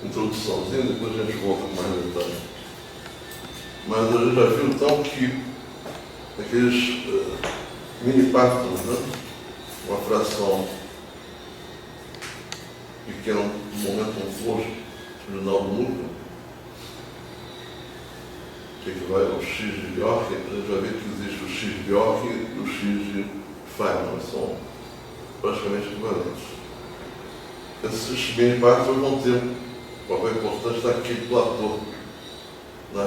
introduçãozinha, depois a gente volta com mais detalhes. Mas a gente já viu então que aqueles mini partos, né? Uma fração pequena, um momento oposto final do núcleo, que equivale ao X de Bjork, a gente vai ver que existe o X de Bjork e o X de Feynman, são praticamente equivalentes. Esses mini partos vão ter um papel importante naquele platô, na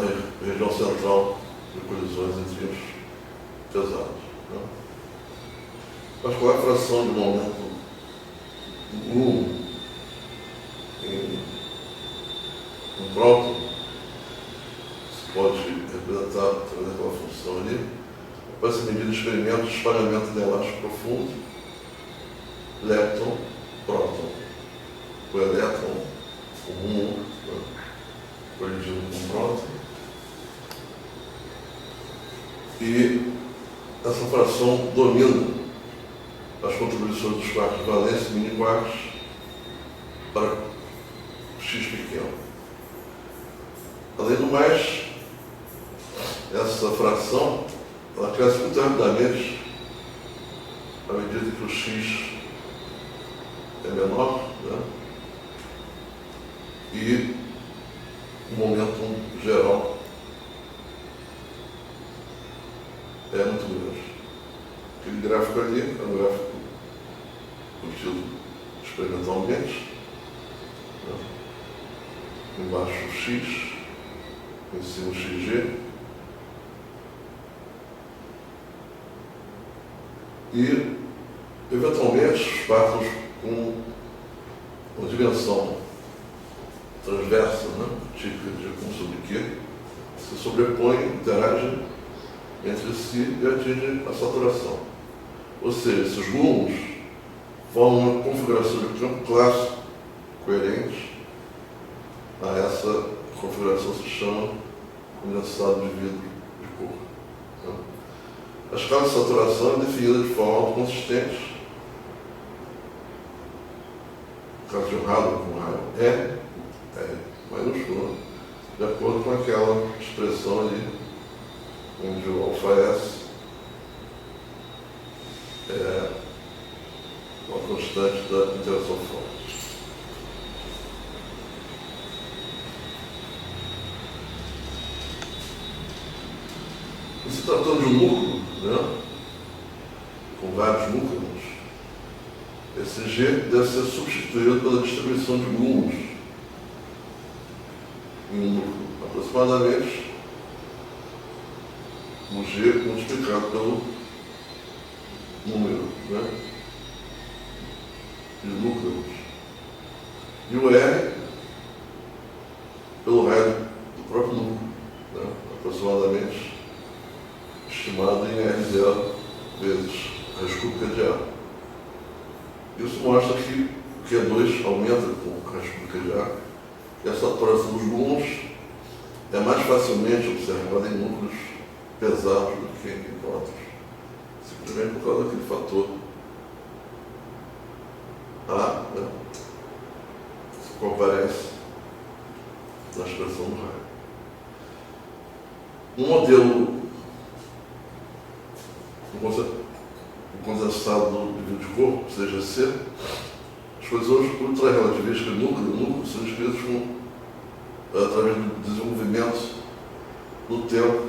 região central de colisões entre os pesados. Né? Mas qual é a fração de momento nu em um próton? Se pode representar através daquela função ali. Vai ser medido o experimento de espalhamento de elástico profundo, lepton, próton. O elétron, o muon, né? Colidindo com o próton. E essa fração domina as contribuições dos quartos de valência, mini quartos, para X pequeno. Além do mais, essa fração ela cresce muito rapidamente à medida que o X é menor, né? E o momento geral é muito grande. Aquele gráfico ali é um gráfico obtido experimentalmente. Né? Embaixo o X, em cima o XG. E, eventualmente, os partos com uma dimensão transversa, né? Típica de um sobre Q, se sobrepõem, interagem entre si e atingem a saturação. Ou seja, esses gluons formam uma configuração de campo clássico coerente a essa configuração se chama condensado de vidro de cor. Né? A escala de saturação é definida de forma autoconsistente. No caso de um raio com um raio é maiúsculo, de acordo com aquela expressão ali, onde o alfa-S é uma constante da interação forte. E se tratando de um núcleo, né, com vários núcleos, esse G deve ser substituído pela distribuição de gluons em um núcleo. Aproximadamente o G multiplicado pelo número, né, de núcleos. E o R pelo raio do próprio núcleo, né, aproximadamente estimado em R0 vezes a raiz cúbica de A. Isso mostra que o Q2 aumenta com a raiz cúbica de A e a saturação dos gluons é mais facilmente observada em núcleos pesados do que em prótons. Simplesmente por causa daquele fator A, né, que comparece na expressão do raio. Um modelo condensado de vidro de corpo, CGC, as coisas ultra-relativísticas de núcleo são descritas através do desenvolvimento no tempo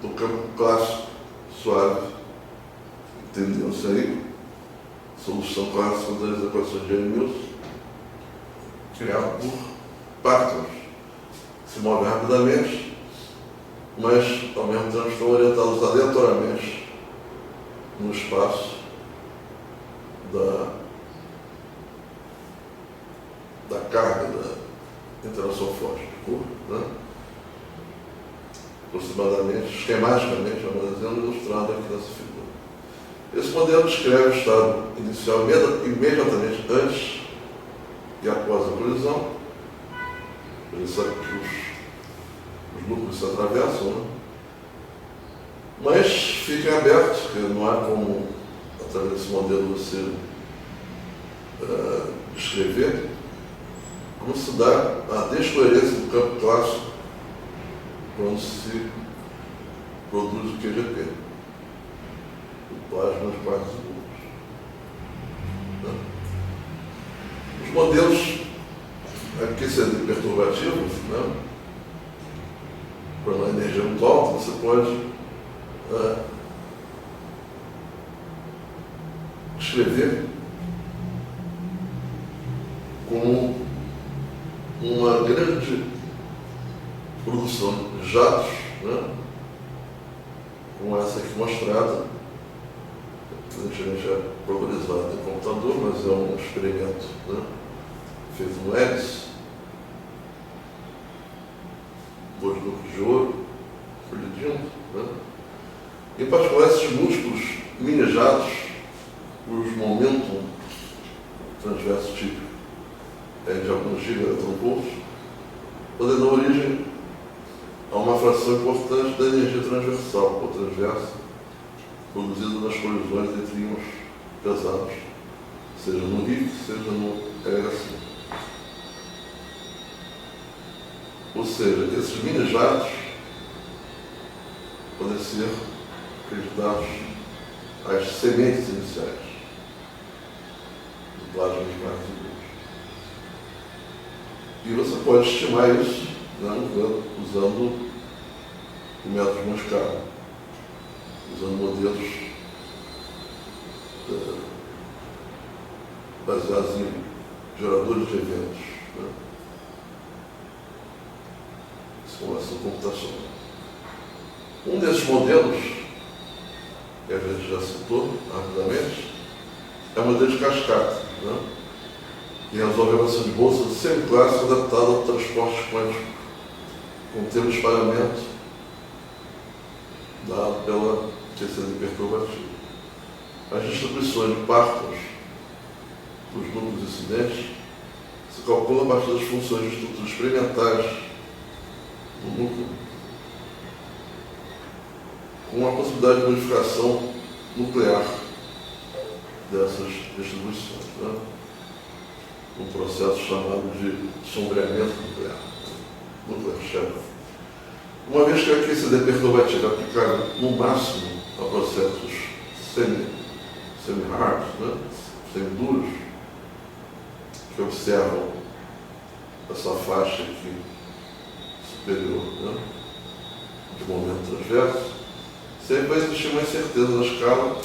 do campo clássico suave. Entendeu-se aí? Solução clássica das equações de Yang-Mills, criada por partículas que se movem rapidamente, mas ao mesmo tempo estão orientados aleatoriamente no espaço da carga da interação forte de corpo, né? Aproximadamente, esquematicamente, ilustrado aqui nessa figura. Esse modelo descreve o estado inicial imediatamente antes e após a colisão. A gente sabe que os núcleos se atravessam, né? Mas fiquem abertos, porque não há como, através desse modelo, você descrever como se dá a descoerência do campo clássico quando se produz o QGP, o plasma de quartos e bulbos. Os modelos aquecedores perturbativos, quando a energia é muito alta, você pode escrever como uma grande produção de jatos, como essa aqui mostrada, evidentemente é programada em computador, mas é um experimento feito no hélice, 2 núcleos de ouro colidindo, em particular esses múltiplos mini-jatos, cujo momento transverso típico é de alguns gigaelectronvolts, podem dar origem a uma fração importante da energia transversal ou transversa produzida nas colisões entre íons pesados, seja no RIC, seja no LHC. Ou seja, esses mini-jatos podem ser acreditados às sementes iniciais do plasma de quartos e bulbos. E você pode estimar isso usando o método de Monte Carlo, usando modelos baseados em geradores de eventos, simulação computacional. Um desses modelos, que a gente já citou rapidamente, é o modelo de cascata, que resolve a equação de bolsa semiclássica adaptada ao transporte quântico, com termo de espalhamento dado pela QCD perturbativa. As distribuições de partos dos núcleos incidentes se calculam a partir das funções de estruturas experimentais do núcleo, com a possibilidade de modificação nuclear dessas distribuições, um processo chamado de sombreamento nuclear, nuclear shadow. Uma vez que a QCD perturbativa é aplicada no máximo a processos semi-hard, semi-duros, que observam essa faixa aqui superior, de momento transverso, sempre vai existir uma incerteza na escala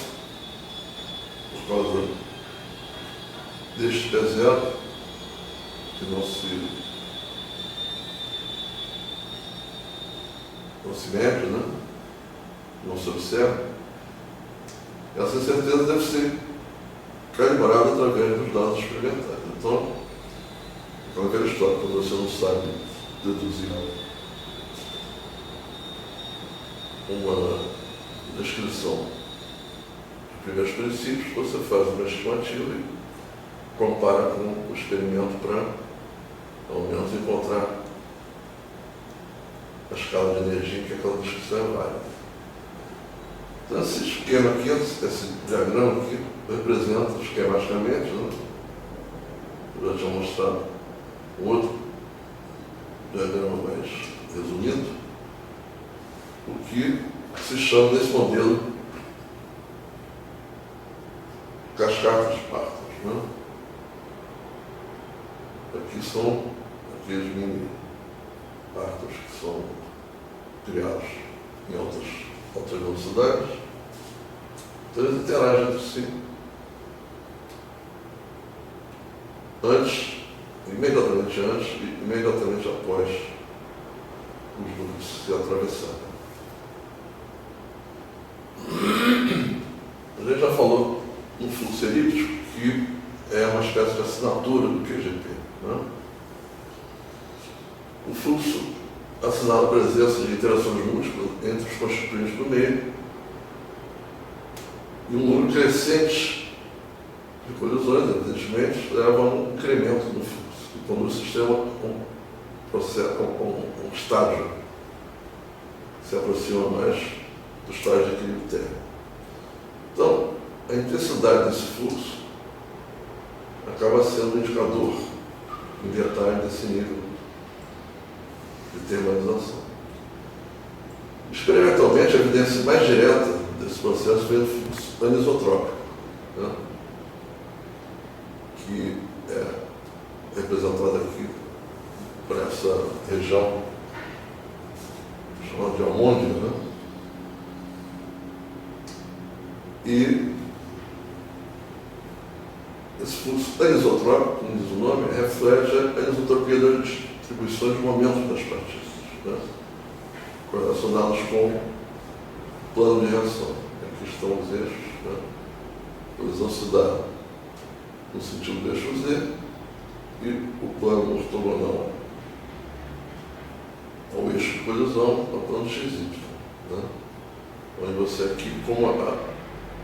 por causa deste P0 que não se mede, não se observa. Essa incerteza deve ser calibrada através dos dados experimentais. Então, aquela velha história, quando você não sabe deduzir uma descrição de primeiros princípios, você faz uma estimativa e compara com o experimento para, ao menos, encontrar a escala de energia em que aquela descrição é válida. Então, esse esquema aqui, esse diagrama aqui, representa esquematicamente, eu já tinha mostrado um outro diagrama mais resumido, o que se chama desse modelo cascata de partos. Aqui são aqueles mini partos que são criados em altas velocidades. Então eles interagem entre si imediatamente antes e imediatamente após os núcleos se atravessarem. A gente já falou no fluxo elíptico, que é uma espécie de assinatura do QGP. O fluxo assinala a presença de interações múltiplas entre os constituintes do meio e um número crescente de colisões, evidentemente, leva a um incremento do fluxo, que conduz o sistema a um estágio que se aproxima mais do estágio de equilíbrio térmico. Então, a intensidade desse fluxo acaba sendo um indicador em detalhe desse nível de termalização. Experimentalmente, a evidência mais direta desse processo foi o fluxo anisotrópico, né? Que é representado aqui por essa região chamada de Almôndega, né? E esse fluxo anisotrópico, como diz o nome, reflete a anisotropia das distribuições de momentos das partículas, né? Correlacionados com o plano de reação. Aqui estão os eixos, né? A colisão se dá no sentido do eixo Z e o plano ortogonal ao eixo de colisão ao plano XY, né? Onde você aqui, como a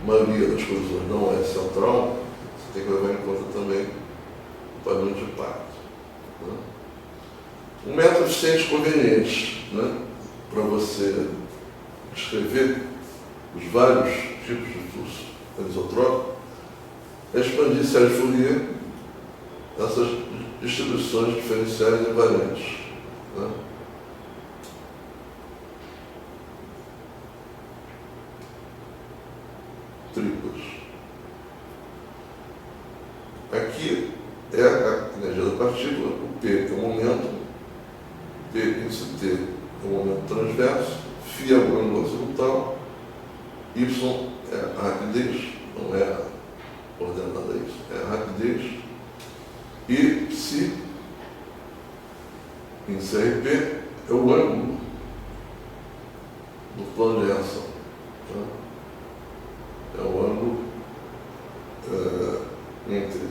maioria das colisões não é central, você tem que levar em conta também o padrão de impacto, né? Um método eficiente e conveniente, né, para você descrever os vários tipos de fluxo anisotrópico é expandir séries Fourier essas distribuições diferenciais invariantes, né? Triplas. Aqui é a energia da partícula, o P é o momento, P índice T é o momento transverso, φ é o ângulo azimutal, Y é a rapidez, não é a ordenada isso, é a rapidez, e Psi, índice RP, é o ângulo do plano de reação, né? É o ângulo entre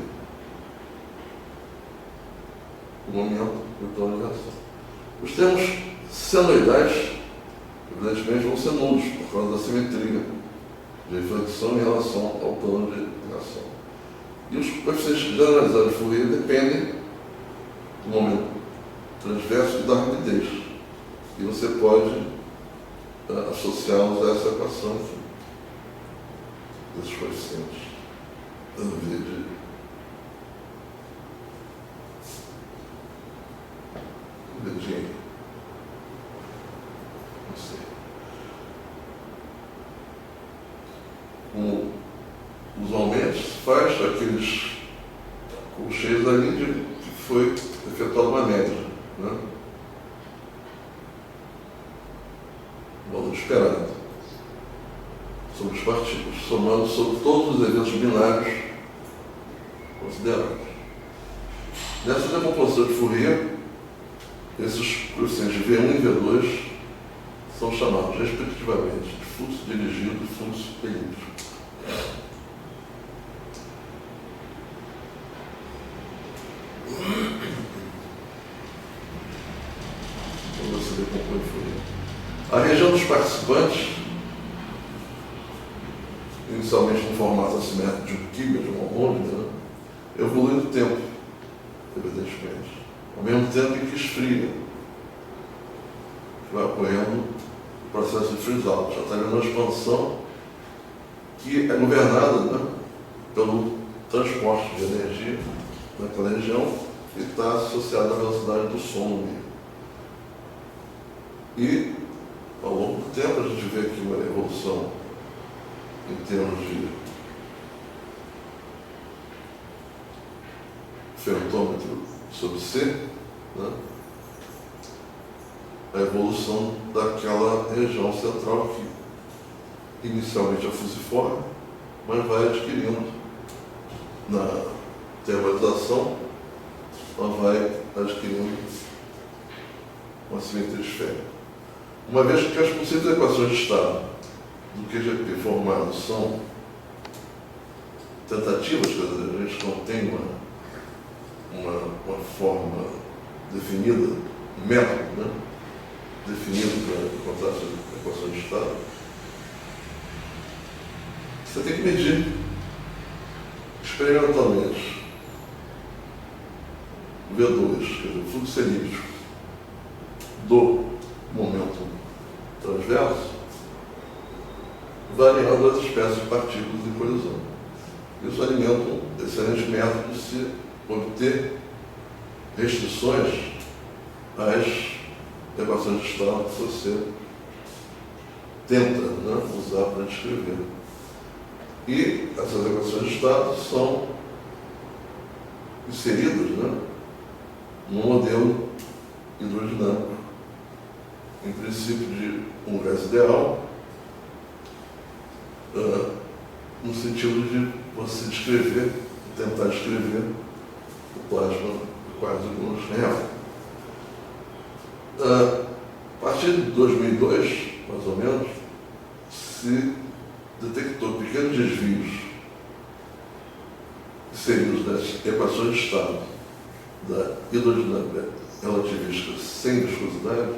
o momento e o plano de reação. Os termos senoidais, evidentemente, vão ser nulos por causa da simetria de reflexão em relação ao plano de reação. E os coeficientes generalizados de Fourier dependem do momento transverso e da rapidez. E você pode associá-los a essa equação aqui, desses coeficientes. Dando vídeo. Dedinho. Não sei. Usualmente se faz aqueles colcheios ali de que foi efetuada uma média, né? O valor esperado sobre as partículas, somando sobre todos os eventos binários considerados. Nessa decomposição de Fourier, esses coeficientes V1 e V2 são chamados, respectivamente, de fluxo dirigido e fluxo elíptico. Então você decompõe Fourier. A região dos participantes, inicialmente no formato assimétrico de um quiga, de uma Almôndega, né, evolui no tempo, evidentemente. Ao mesmo tempo em que esfria, que vai ocorrendo o processo de freeze-out. Já está vendo uma expansão que é governada, né, pelo transporte de energia naquela região e está associada à velocidade do som no meio. E, ao longo do tempo, a gente vê aqui uma evolução em termos de ferrotômetro sobre C, né? A evolução daquela região central que inicialmente é fusiforme, mas vai adquirindo na termalização, ela vai adquirindo uma simetria esférica. Uma vez que as possíveis equações de estado do QGP formadas são tentativas, quer dizer, a gente não tem uma forma definida, um método, né, definido para encontrar essas equações de estado, você tem que medir experimentalmente o V2, quer dizer, o fluxo elíptico do momento transverso, variando as espécies de partículas em colisão. Isso alimenta um excelente método de se obter restrições às equações de estado que você tenta, né, usar para descrever. E essas equações de estado são inseridas, né, num modelo hidrodinâmico, em princípio de um gás ideal, no sentido de você descrever, tentar descrever o plasma de quase-gluons real. A partir de 2002, mais ou menos, se detectou pequenos desvios inseridos nas equações de estado da hidrodinâmica relativística sem viscosidade,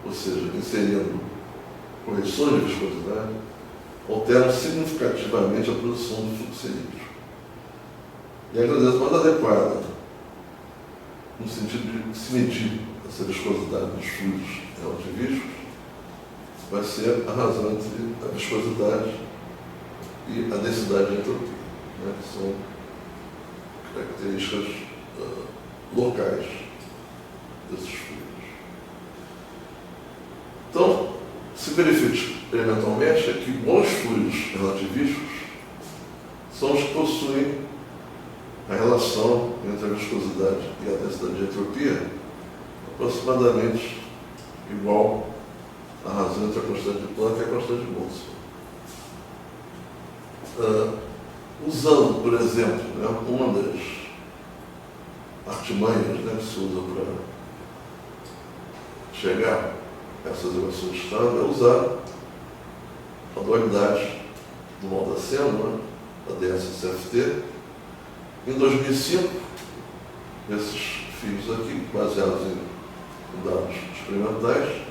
ou seja, inserindo correções de viscosidade, alteram significativamente a produção do fluxo cilíndrico. E a grandeza mais adequada, no sentido de se medir essa viscosidade dos fluidos relativísticos, vai ser a razão entre a viscosidade e a densidade de entropia, né, que são características locais desses fluidos. Então, se verifica experimentalmente é que bons fluidos relativísticos são os que possuem a relação entre a viscosidade e a densidade de entropia aproximadamente igual à razão entre a constante de Planck e a constante de Boltzmann. Usando, por exemplo, né, uma das artimanhas, né, que se usa para chegar a essas equações de estado, é usar a dualidade do Maldaceno, né, da DS-CFT. Em 2005, esses fios aqui, baseados em dados experimentais,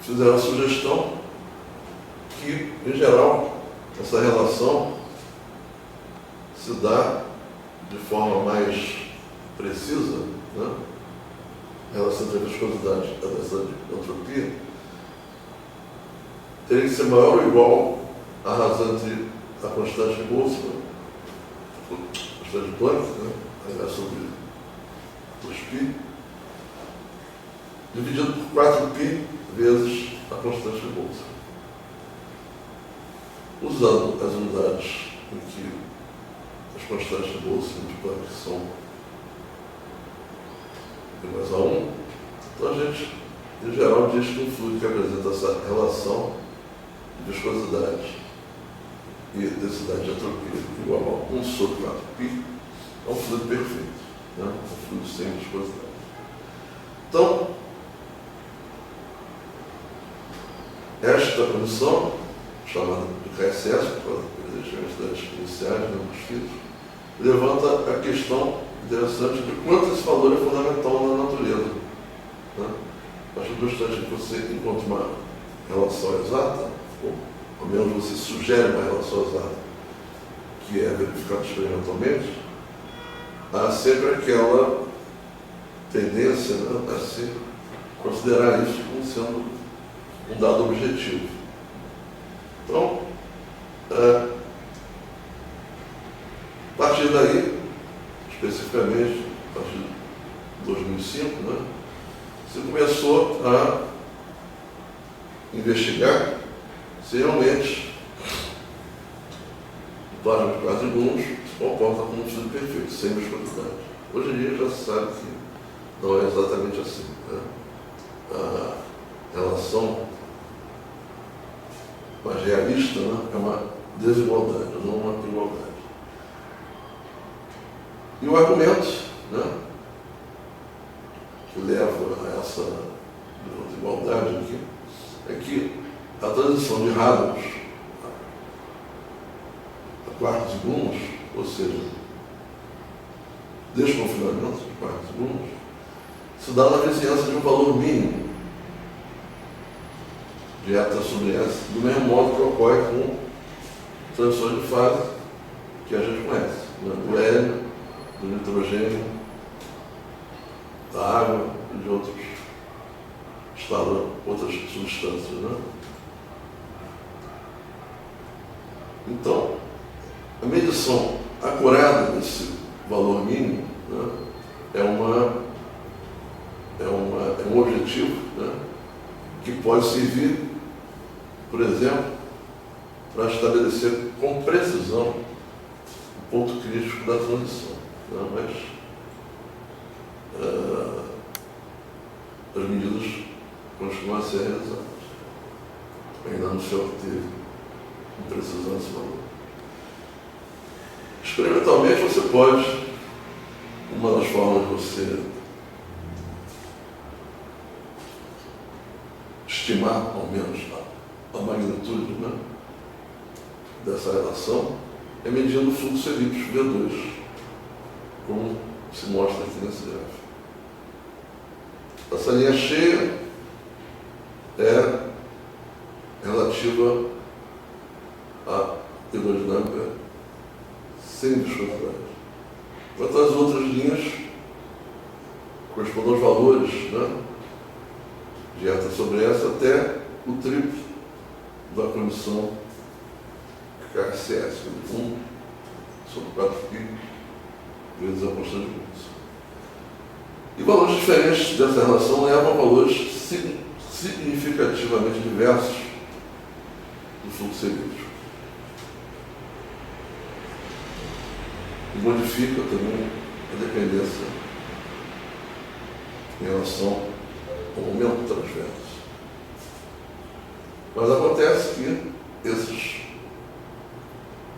fizeram a sugestão que, em geral, essa relação se dá de forma mais precisa, né? A relação entre a viscosidade e a densidade de entropia teria que ser maior ou igual à razão entre a constante de Boltzmann, a constante de Planck, né? A relação de 2π, dividido por 4π vezes a constante de Boltzmann. Usando as unidades em que as constantes de Boltzmann e de Planck são iguais a 1, então a gente, em geral, diz que um fluido que apresenta essa relação de viscosidade e densidade de entropia igual a 1 sobre 4π é um fluido perfeito, né? Um fluido sem viscosidade. Então, esta condição, chamada de KSS, por causa das iniciais, né, dos fios, levanta a questão interessante de quanto esse valor é fundamental na natureza. Né? A partir do instante que você encontra uma relação exata, ou ao menos você sugere uma relação exata, que é verificada experimentalmente, há sempre aquela tendência, né, a se considerar isso como sendo um dado objetivo. Então, a partir daí, especificamente, a partir de 2005, né, se começou a investigar se realmente o plasma de quase-gluons se comporta como um fluido perfeito, sem viscosidade. Hoje em dia já se sabe que não é exatamente assim, né? A relação mais realista, né, é uma desigualdade, não uma igualdade. E o argumento, né, que leva a essa desigualdade aqui é que a transição de Hadamard a quartos e gluons, ou seja, desconfinamento de quartos e gluons, se dá na vizinhança de um valor mínimo de eta sobre S, do mesmo modo que ocorre com transições de fase que a gente conhece, né? Do hélio, do nitrogênio, da água e de outros estados, outras substâncias, né? Então, a medição a apurada desse valor mínimo, né, é um objetivo, né, que pode servir, por exemplo, para estabelecer com precisão o ponto crítico da transição. Né, mas as medidas continuam a ser realizadas. Ainda não se obteve com precisão esse valor. Experimentalmente você pode, uma das formas de você estimar, ao menos, a magnitude, né, dessa relação, é medindo o fluxo elíptico V2, como se mostra aqui nesse gráfico. Essa linha cheia é relativa à hidrodinâmica sem viscosidade. Enquanto as outras linhas correspondem aos valores, né, de eta sobre essa até o triplo da condição KCS, 1 sobre 4π vezes a constante de Lorentz. E valores diferentes dessa relação levam a valores significativamente diversos do fluxo elíptico. E modifica também a dependência em relação ao momento transverso. Mas acontece que esses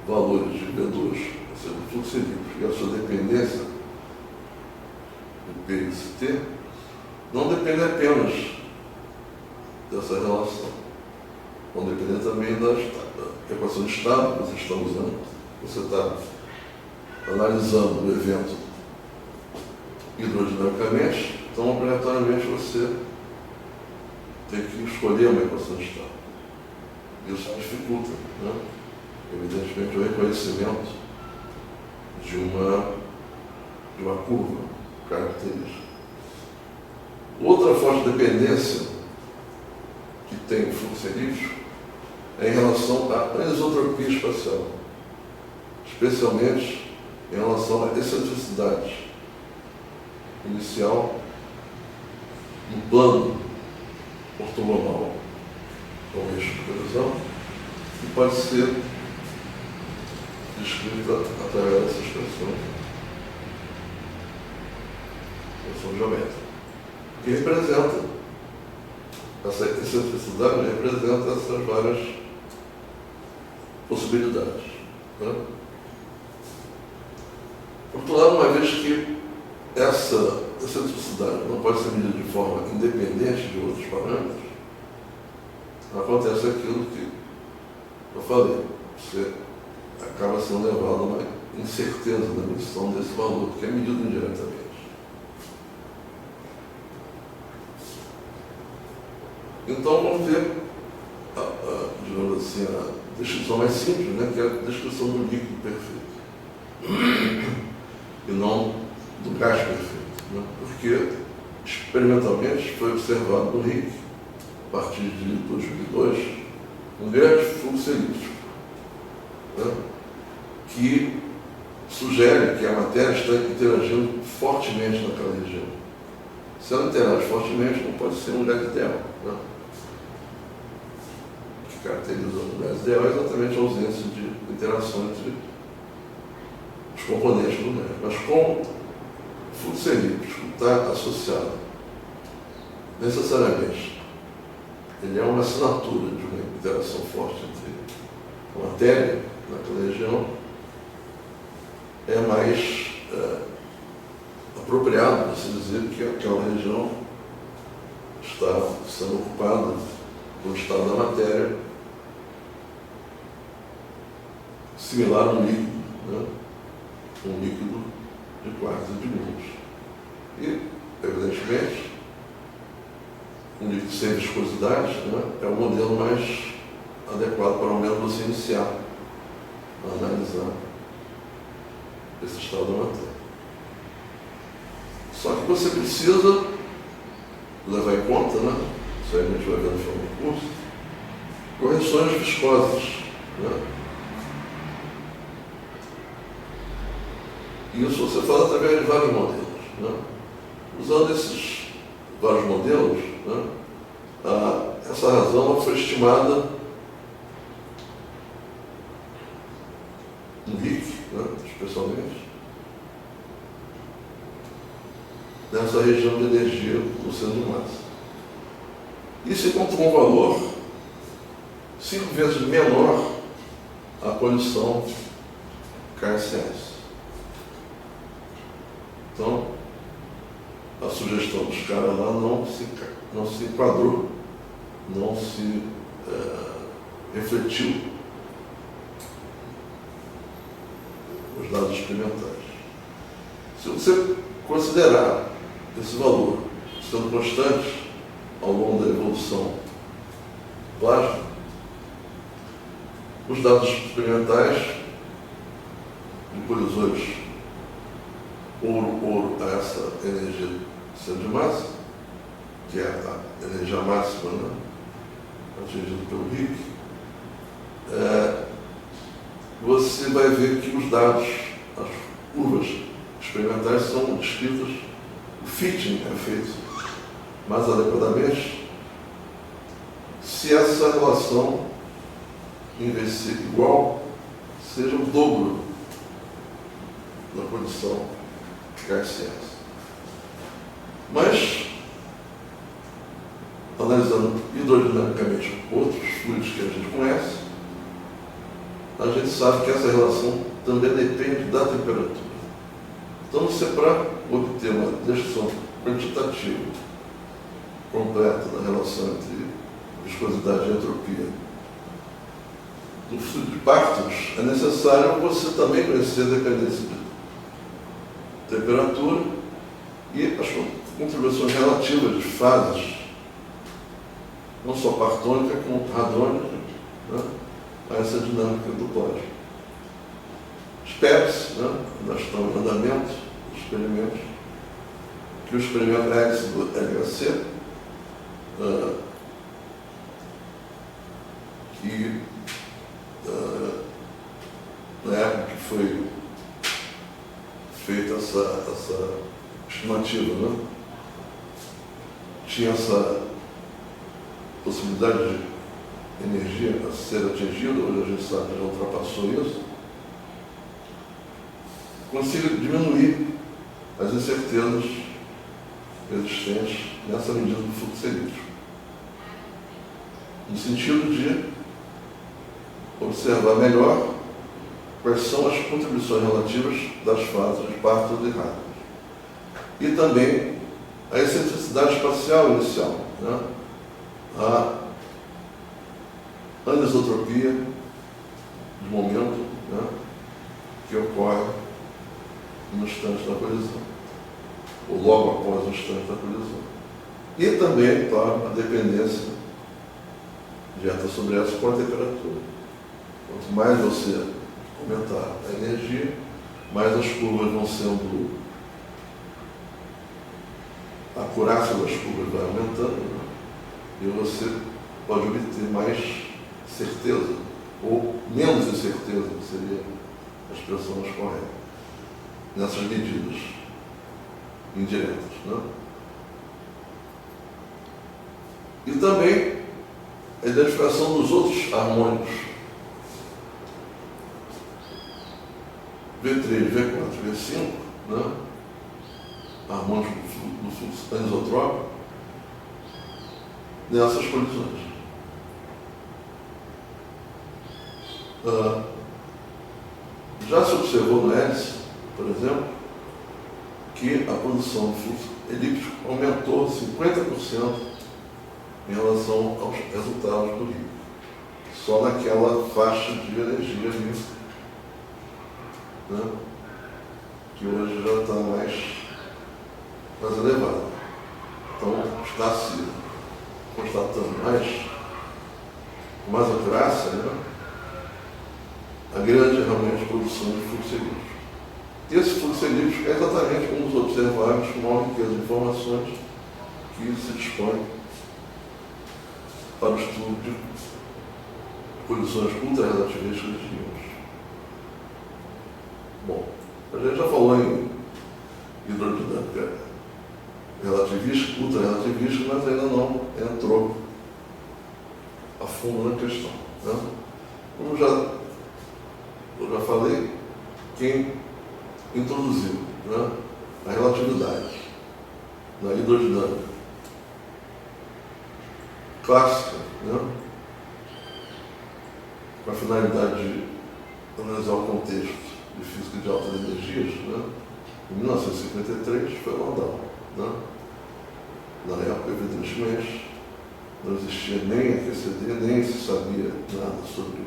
valores de V2, ou seja, do fluxo elíptico e a sua dependência do P e T, não dependem apenas dessa relação. Vão depender também da equação de estado que você está usando. Você está analisando o evento hidrodinamicamente, então obrigatoriamente você tem que escolher uma equação de estado. Isso dificulta, né, evidentemente, o reconhecimento de uma curva característica. Outra forte dependência que tem o fluxo elíptico é em relação à anisotropia espacial, especialmente em relação à excentricidade inicial no plano ortogonal ao eixo de colisão, que pode ser descrita através dessas expressões geométrica, que representa essa excentricidade, representa essas várias possibilidades. Né? Por outro lado, uma vez que essa excentricidade não pode ser medida de forma independente de outros parâmetros, acontece aquilo que eu falei. Você acaba sendo levado a uma incerteza na medição desse valor, que é medido indiretamente. Então, vamos ver, digamos assim, a descrição mais simples, né, que é a descrição do líquido perfeito, e não do gás perfeito, né, porque, experimentalmente, foi observado no RIC, a partir de 2002, um grande fluxo elíptico, né, que sugere que a matéria está interagindo fortemente naquela região. Se ela interage fortemente, não pode ser um gás ideal. Né? O que caracteriza um gás ideal é exatamente a ausência de interação entre os componentes do gás. Mas como o fluxo elíptico está associado necessariamente, ele é uma assinatura de uma interação forte entre a matéria naquela região, é mais apropriado você dizer que aquela região está sendo ocupada pelo estado da matéria similar a um líquido, né? Um líquido de quartos e diminutos. E, evidentemente, um líquido sem viscosidade, né, é o modelo mais adequado para o momento você iniciar a analisar esse estado da matéria. Só que você precisa levar em conta, né, isso aí a gente vai ver no final do curso, correções viscosas. Né? Isso você faz através de vários modelos, né? Usando esses vários modelos, né, essa razão foi estimada no RIC, né, especialmente, nessa região de energia do centro de massa. Isso encontrou um valor 5 vezes menor à condição KSS. Então, a sugestão dos caras lá não se enquadrou, não se refletiu os dados experimentais. Se você considerar esse valor sendo constante ao longo da evolução plasma, os dados experimentais de colisões ouro a essa energia do centro de massa, que é a energia máxima, né, atingida pelo RIC, você vai ver que os dados, as curvas experimentais são descritas, o fitting é feito mais adequadamente se essa relação, em vez de ser igual, seja o dobro da condição KSS. Mas, analisando hidrodinamicamente outros fluidos que a gente conhece, a gente sabe que essa relação também depende da temperatura. Então, você, para obter uma descrição quantitativa completa da relação entre viscosidade e entropia do fluido de Bartels, é necessário você também conhecer a dependência de temperatura e as contribuições relativas de fases, não só partônica, como hadrônica, né, a essa dinâmica do plasma. Espera-se, né, nós estamos em andamento dos experimentos, que o experimento X do LHC, que na época que foi feita essa estimativa, né, tinha essa possibilidade de energia a ser atingida, hoje a gente sabe que já ultrapassou isso, consiga diminuir as incertezas existentes nessa medida do fluxo elíptico, no sentido de observar melhor quais são as contribuições relativas das fases de Bartels e Hadrons. E também a excentricidade espacial inicial, né, a anisotropia de momento, né, que ocorre no instante da colisão, ou logo após o instante da colisão. E também, claro, a dependência direta sobre essa com a temperatura. Quanto mais você aumentar a energia, mais as curvas vão sendo, a acurácia das curvas vai aumentando, né, e você pode obter mais certeza, ou menos incerteza, que seria a expressão mais correta, nessas medidas indiretas, né? E também a identificação dos outros harmônicos V3, V4, V5, né, harmônicos do fluxo anisotrópico, nessas colisões. Já se observou no hélice, por exemplo, que a produção do fluxo elíptico aumentou 50% em relação aos resultados do RIC, só naquela faixa de energia ali, né, que hoje já está mais elevada. Então, está se constatando com mais acurácia, né, a grande realmente produção de fluxo elíptico. E esse fluxo elíptico é exatamente um dos observáveis com maior riqueza de informações que se dispõe para o estudo de colisões ultra-relativísticas de íons. Bom, A gente já falou em hidrodinâmica relativista, ultra-relativista, mas ainda não entrou a fundo na questão. Né? Como eu já falei, quem introduziu, né, a relatividade na hidrodinâmica clássica, né, com a finalidade de analisar o contexto de física de altas energias, né, em 1953 foi Landau. Né? Na época, evidentemente, não existia nem QCD, nem se sabia nada sobre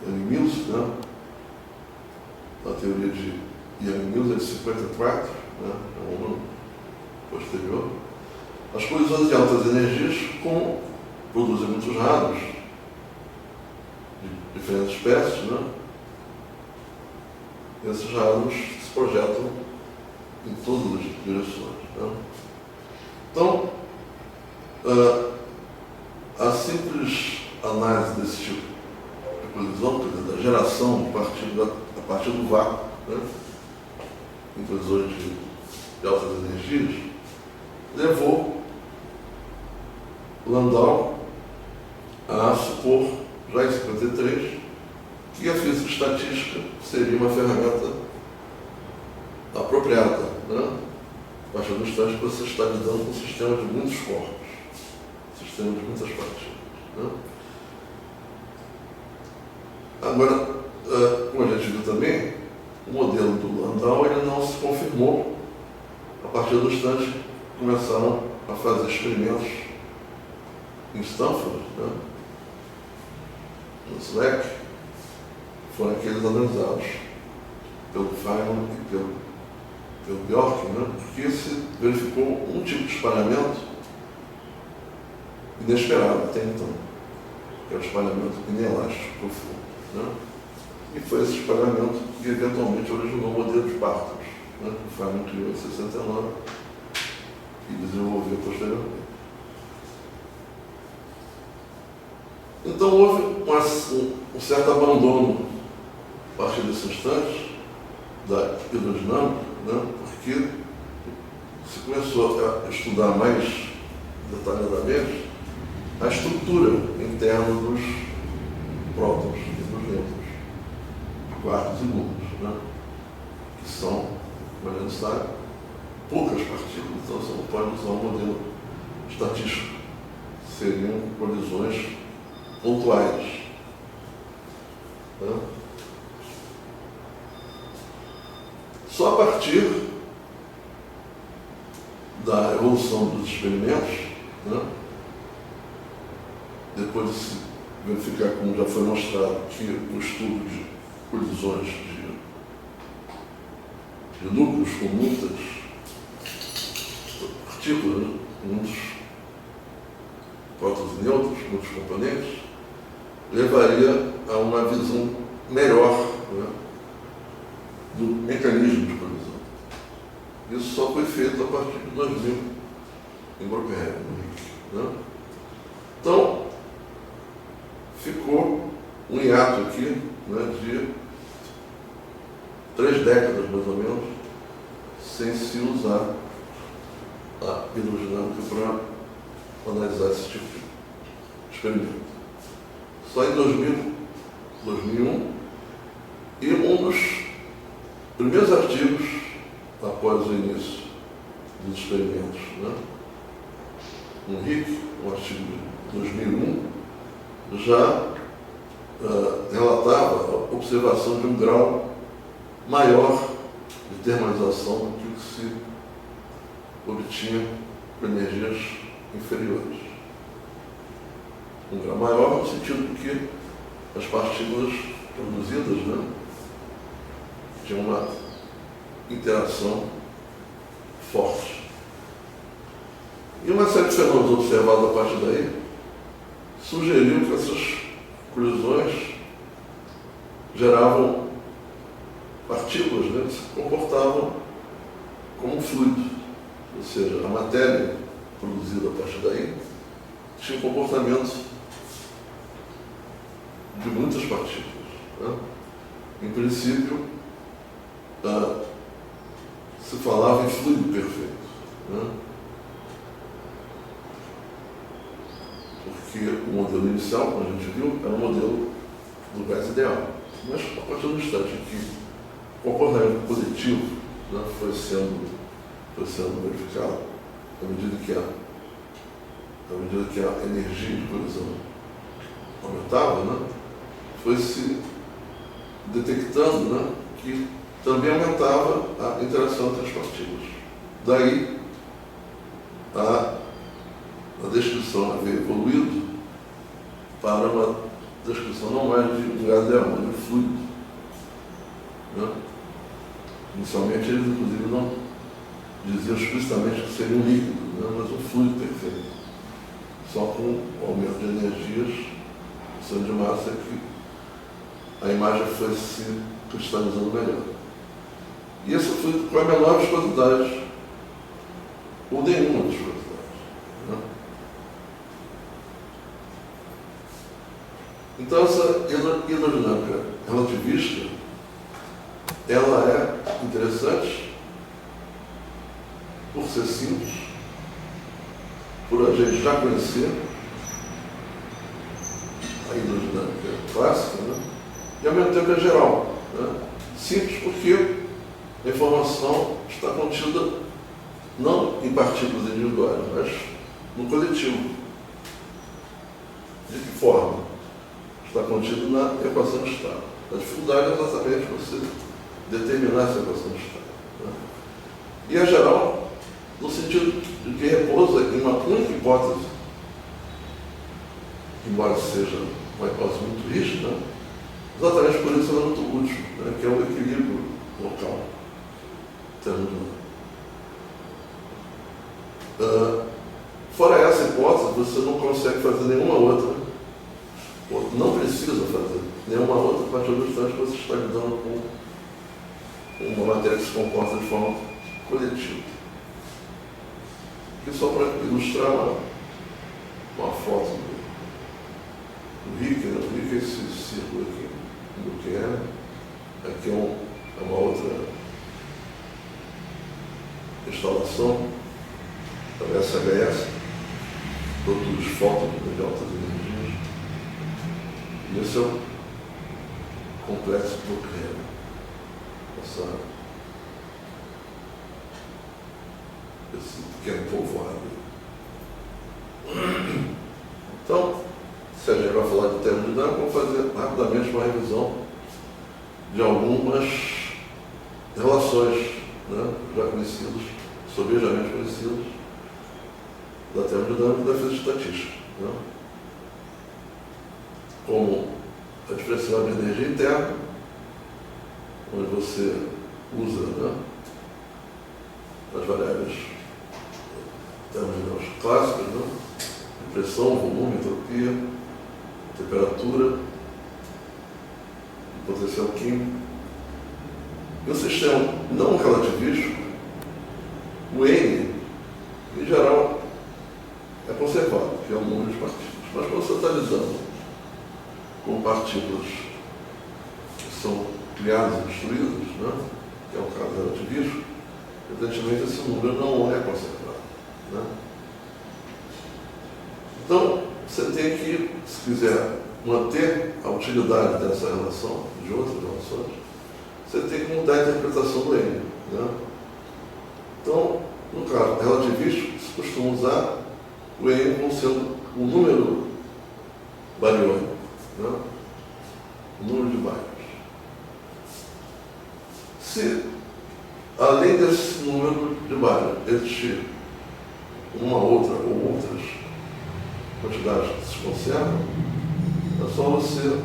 Yang-Mills, né? A teoria de Yang-Mills é de 54, né? É um ano posterior. As colisões de altas energias produzem muitos raios de diferentes espécies, né? Esses raios se projetam em todas as direções. Né? Então, a simples análise desse tipo de colisão, quer dizer, da geração a partir do vácuo, né? Em colisões de altas energias, levou Landau a supor, já em 53, que a física estatística seria uma ferramenta apropriada, né? A partir do instante que você está lidando com um sistema de muitos corpos, sistema de muitas partículas. Né? Agora, como a gente viu também, o modelo do Landau ele não se confirmou a partir do instante que começaram a fazer experimentos em Stanford, né? No SLAC, foram aqueles analisados pelo Feynman e pelo Bjork, né? Porque se verificou um tipo de espalhamento inesperado até então, que é o espalhamento inelástico profundo. Né? E foi esse espalhamento que eventualmente originou o modelo de Bartos, né? Que o Feynman criou em 69 e desenvolveu posteriormente. Então houve um certo abandono a partir desse instante da hidrodinâmica, né? Porque se começou a estudar mais detalhadamente a estrutura interna dos prótons e dos nêutrons, quartos e gluons, né? Que são, como a gente sabe, poucas partículas, então você não pode usar um modelo estatístico. Seriam colisões pontuais. Né? Só a partir da evolução dos experimentos, né? Depois de se verificar, como já foi mostrado, que o estudo de colisões de núcleos com muitas partículas, né? Muitos prótons e nêutrons, muitos componentes, levaria a uma visão melhor, né, do mecanismo de colisão. Isso só foi feito a partir de 2000, em Brookhaven, no Rick. Né? Então, ficou um hiato aqui, né, de 3 décadas, mais ou menos, sem se usar a hidrodinâmica para analisar esse tipo de experimento. Só em 2001, e um dos primeiros artigos após o início dos experimentos, né, no RIC, um artigo de 2001, já relatava a observação de um grau maior de termalização do que o que se obtinha com energias inferiores. Um grau maior no sentido de que as partículas produzidas, né, tinham uma interação forte. E uma série de fenômenos observados a partir daí sugeriu que essas colisões geravam partículas, né, que se comportavam como um fluido, ou seja, a matéria produzida a partir daí tinha um comportamento de muitas partículas. Né? Em princípio, se falava em fluido perfeito. Né? Porque o modelo inicial, como a gente viu, era um modelo do gás ideal. Mas a partir do instante em que o comportamento coletivo, né, foi sendo verificado, à medida que a energia de colisão aumentava, né, foi se detectando, né, que também aumentava a interação entre as partículas. Daí a descrição havia evoluído para uma descrição não mais de um gás ideal, mas de um fluido. Né? Inicialmente eles inclusive não diziam explicitamente que seria um líquido, né? Mas um fluido perfeito. Só com o aumento de energias, de massa, que a imagem foi se cristalizando melhor. E esse fluido com a menor viscosidade, ou nenhuma viscosidade. Né? Então essa hidrodinâmica relativista, ela é interessante por ser simples, por a gente já conhecer a hidrodinâmica clássica, né? E ao mesmo tempo é geral. Né? Simples porque a informação está contida não em partículas individuais, mas no coletivo. De que forma? Está contido na equação de estado. A dificuldade é exatamente você determinar essa equação de estado. Né? E é geral no sentido de que repousa em uma única hipótese, embora seja uma hipótese muito rígida, né? Exatamente por isso ela é muito útil, né? Que é o equilíbrio local. Fora essa hipótese, você não consegue fazer nenhuma outra, ou não precisa fazer nenhuma outra, a partir do instante que você está lidando com uma matéria que se comporta de forma coletiva. Aqui só para ilustrar uma foto do Rick, né? O Rick é esse círculo aqui, do que é. Aqui é uma outra instalação da SHS, produtos fótons de altas energias. E esse é o complexo nuclear. Esse pequeno povoado. Então, se a gente vai falar de termodinâmica, vamos fazer rapidamente uma revisão de algumas relações, né, já conhecidas, sobejamente conhecidas, da termodinâmica e da física estatística. Né? Como a diferencial de energia interna, onde você usa, né, as variáveis termodinâmicas clássicas, né, de pressão, volume, entropia, temperatura, potencial químico. E o sistema não relativístico, o N, em geral, é conservado, que é o número de partículas. Mas quando você está lidando com partículas que são criadas e destruídas, né, que é o caso relativístico, evidentemente esse número não é conservado. Né? Então, você tem que, se quiser manter a utilidade dessa relação, de outras relações, você tem que mudar a interpretação do N. Né? Então, no caso relativístico, se costuma usar o N como sendo o número bariônico, né? O número de bares. Se, além desse número de bares, existir uma outra ou outras quantidades que se conservam, é só você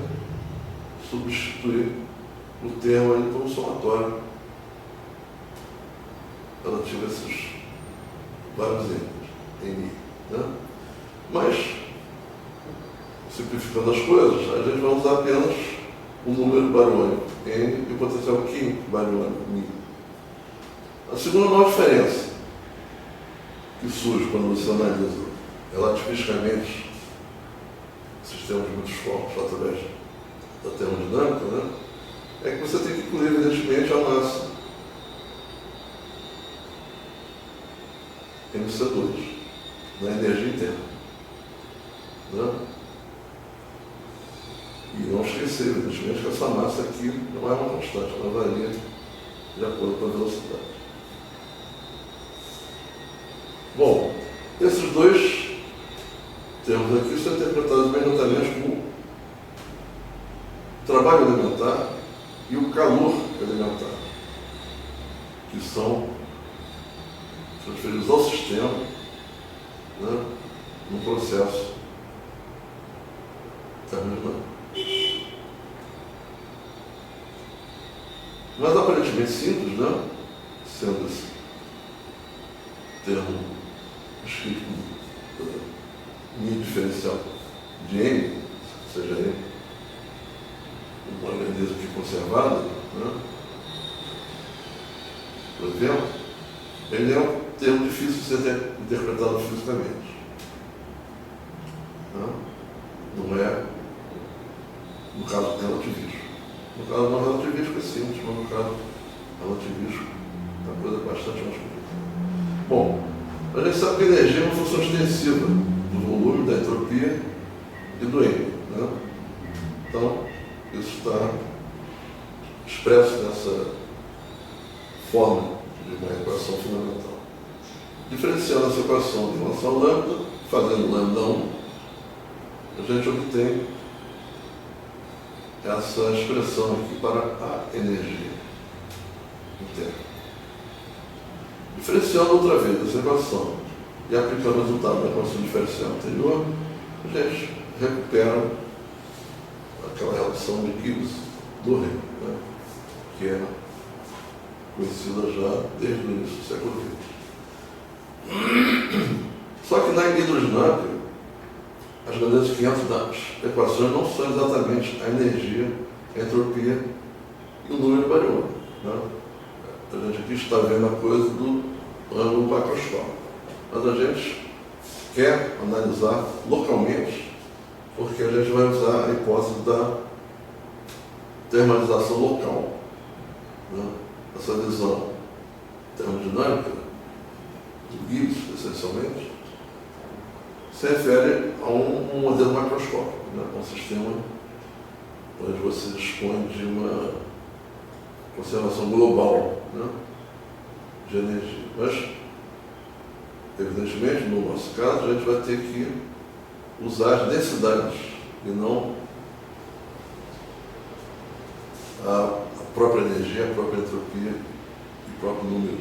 substituir o termo aí por um somatório relativo a esses vários N. Né? Mas, simplificando as coisas, a gente vai usar apenas o número bariônico N e o potencial químico bariônico μ. A segunda maior diferença que surge quando você analisa relativisticamente sistemas de muitos corpos através da termodinâmica, né, é que você tem que incluir, evidentemente, a massa MC2 na energia interna. Né? E não esquecer, evidentemente, que essa massa aqui não é uma constante, ela varia de acordo com a velocidade. Bom, esses dois termos aqui são interpretados imediatamente como trabalho elementar e o calor elementar, que são transferidos ao sistema, né, no processo termodinâmico. Mas aparentemente simples, né? Sendo esse termo escrito com nível diferencial de M, seja M uma grandeza aqui conservada, né? Por exemplo, ele é um termo difícil de ser interpretado fisicamente. Não é, no caso, relativismo. No caso não relativístico é simples, mas no caso relativístico é uma coisa bastante mais complicada. Bom, a gente sabe que a energia é uma função extensiva do volume, da entropia e do M. Né? Então, isso está expresso nessa forma de uma equação fundamental. Diferenciando essa equação em relação ao lambda, fazendo lambda 1, a gente obtém essa expressão aqui para a energia interna. Diferenciando outra vez essa equação e aplicando o resultado da equação diferencial anterior, a gente recupera aquela relação de Gibbs do Rei, né, que é conhecida já desde o início do século XX. Só que na hidrodinâmica, as grandezas que entram nas equações não são exatamente a energia, a entropia e o número de barões. Né? A gente aqui está vendo a coisa do ângulo macroscópico. Mas a gente quer analisar localmente, porque a gente vai usar a hipótese da termalização local. Né? Essa visão termodinâmica do Gibbs, essencialmente, se refere a um modelo macroscópico, né? Um sistema onde você dispõe de uma conservação global, né, de energia. Mas, evidentemente, no nosso caso, a gente vai ter que usar as densidades e não a própria energia, a própria entropia e o próprio número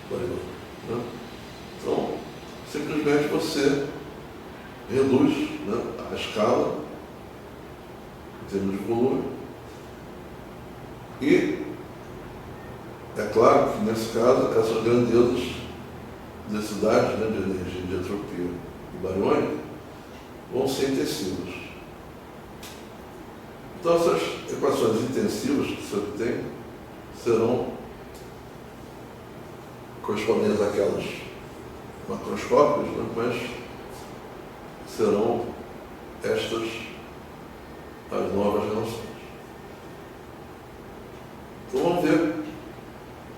variável. Né? Então, simplesmente você reduz, né, a escala em termos de volume e é claro que nesse caso essas grandezas, densidades, né, de energia, de entropia e bariônica vão ser intensivas. Então essas equações intensivas que você obtém serão correspondentes àquelas macroscópicas, né, mas serão estas as novas relações. Então vamos ver,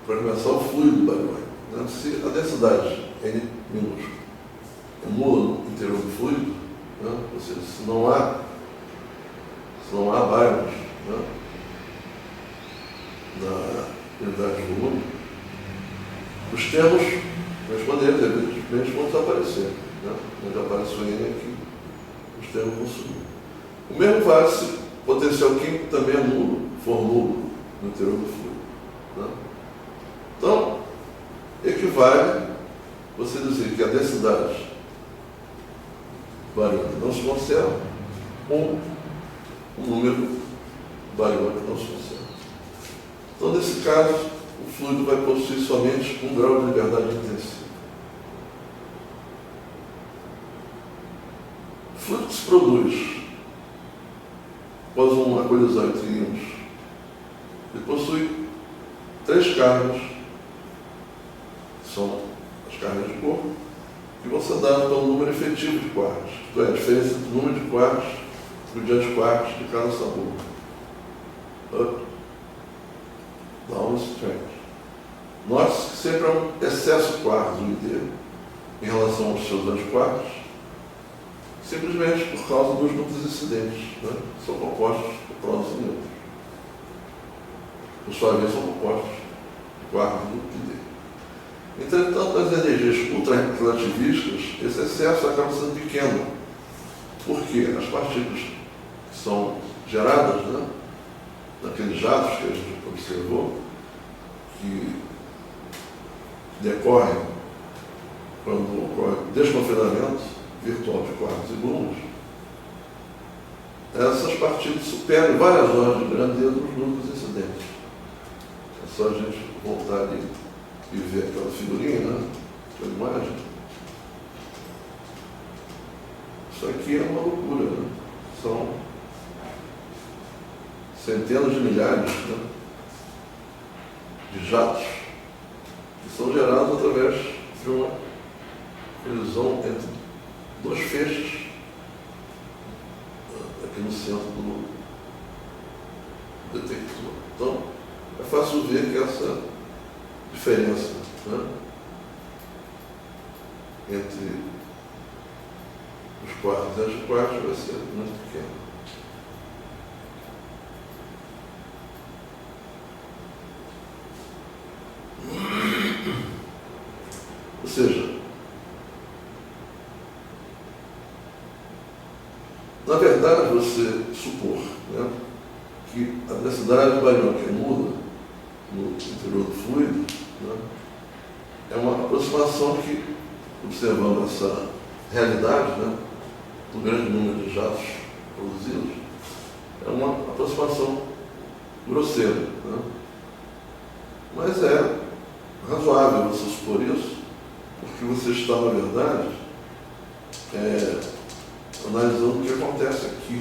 para começar, o fluido bariônico. Né? Se a densidade N minúscula é nula no interior do fluido, né? Ou seja, se não há bárions, né, na unidade de volume, os termos correspondentes, evidentemente, vão desaparecer. Né? Onde aparece o N aqui, os termos vão subir. O mesmo vale se o potencial químico também é nulo, for nulo no interior do fluido. Né? Então, equivale você dizer que a densidade bariônica não se conserva ou o número bariônico não se conserva. Então, nesse caso, o fluido vai possuir somente um grau de liberdade intensiva. O fluido que se produz após uma colisão entre íons, ele possui 3 cargas, que são as cargas de corpo, que vão ser dadas pelo número efetivo de quarks. Isto é, a diferença entre o número de quarks de antiquarks de cada sabor. Up, down, strength. Note-se que sempre há um excesso quarks do ID em relação aos seus antiquarks, simplesmente por causa dos núcleos incidentes, né? São compostos de prótons e nêutrons. Por sua vez, são compostos de quarks do ID. Entretanto, nas energias ultra-relativísticas, esse excesso acaba sendo pequeno, porque as partículas que são geradas, né, naqueles jatos que a gente observou, que decorrem quando ocorre o desconfinamento virtual de quarks e gluons, essas partículas superam várias ordens de grandeza dos núcleos incidentes. É só a gente voltar ali e ver aquela figurinha, né? Aquela imagem. Isso aqui é uma loucura, né? São centenas de milhares, né, de jatos que são gerados através de uma colisão entre dois feixes aqui no centro do detector. Então, é fácil ver que essa diferença, né, entre os quarks e antiquarks vai ser muito pequena. Ou seja, na verdade, você supor, né, que a densidade bariônica muda no interior do fluido, né, é uma aproximação que, observando essa realidade, né, do grande número de jatos produzidos, é uma aproximação grosseira, né? Mas é razoável você supor isso, porque você está, na verdade, analisando o que acontece aqui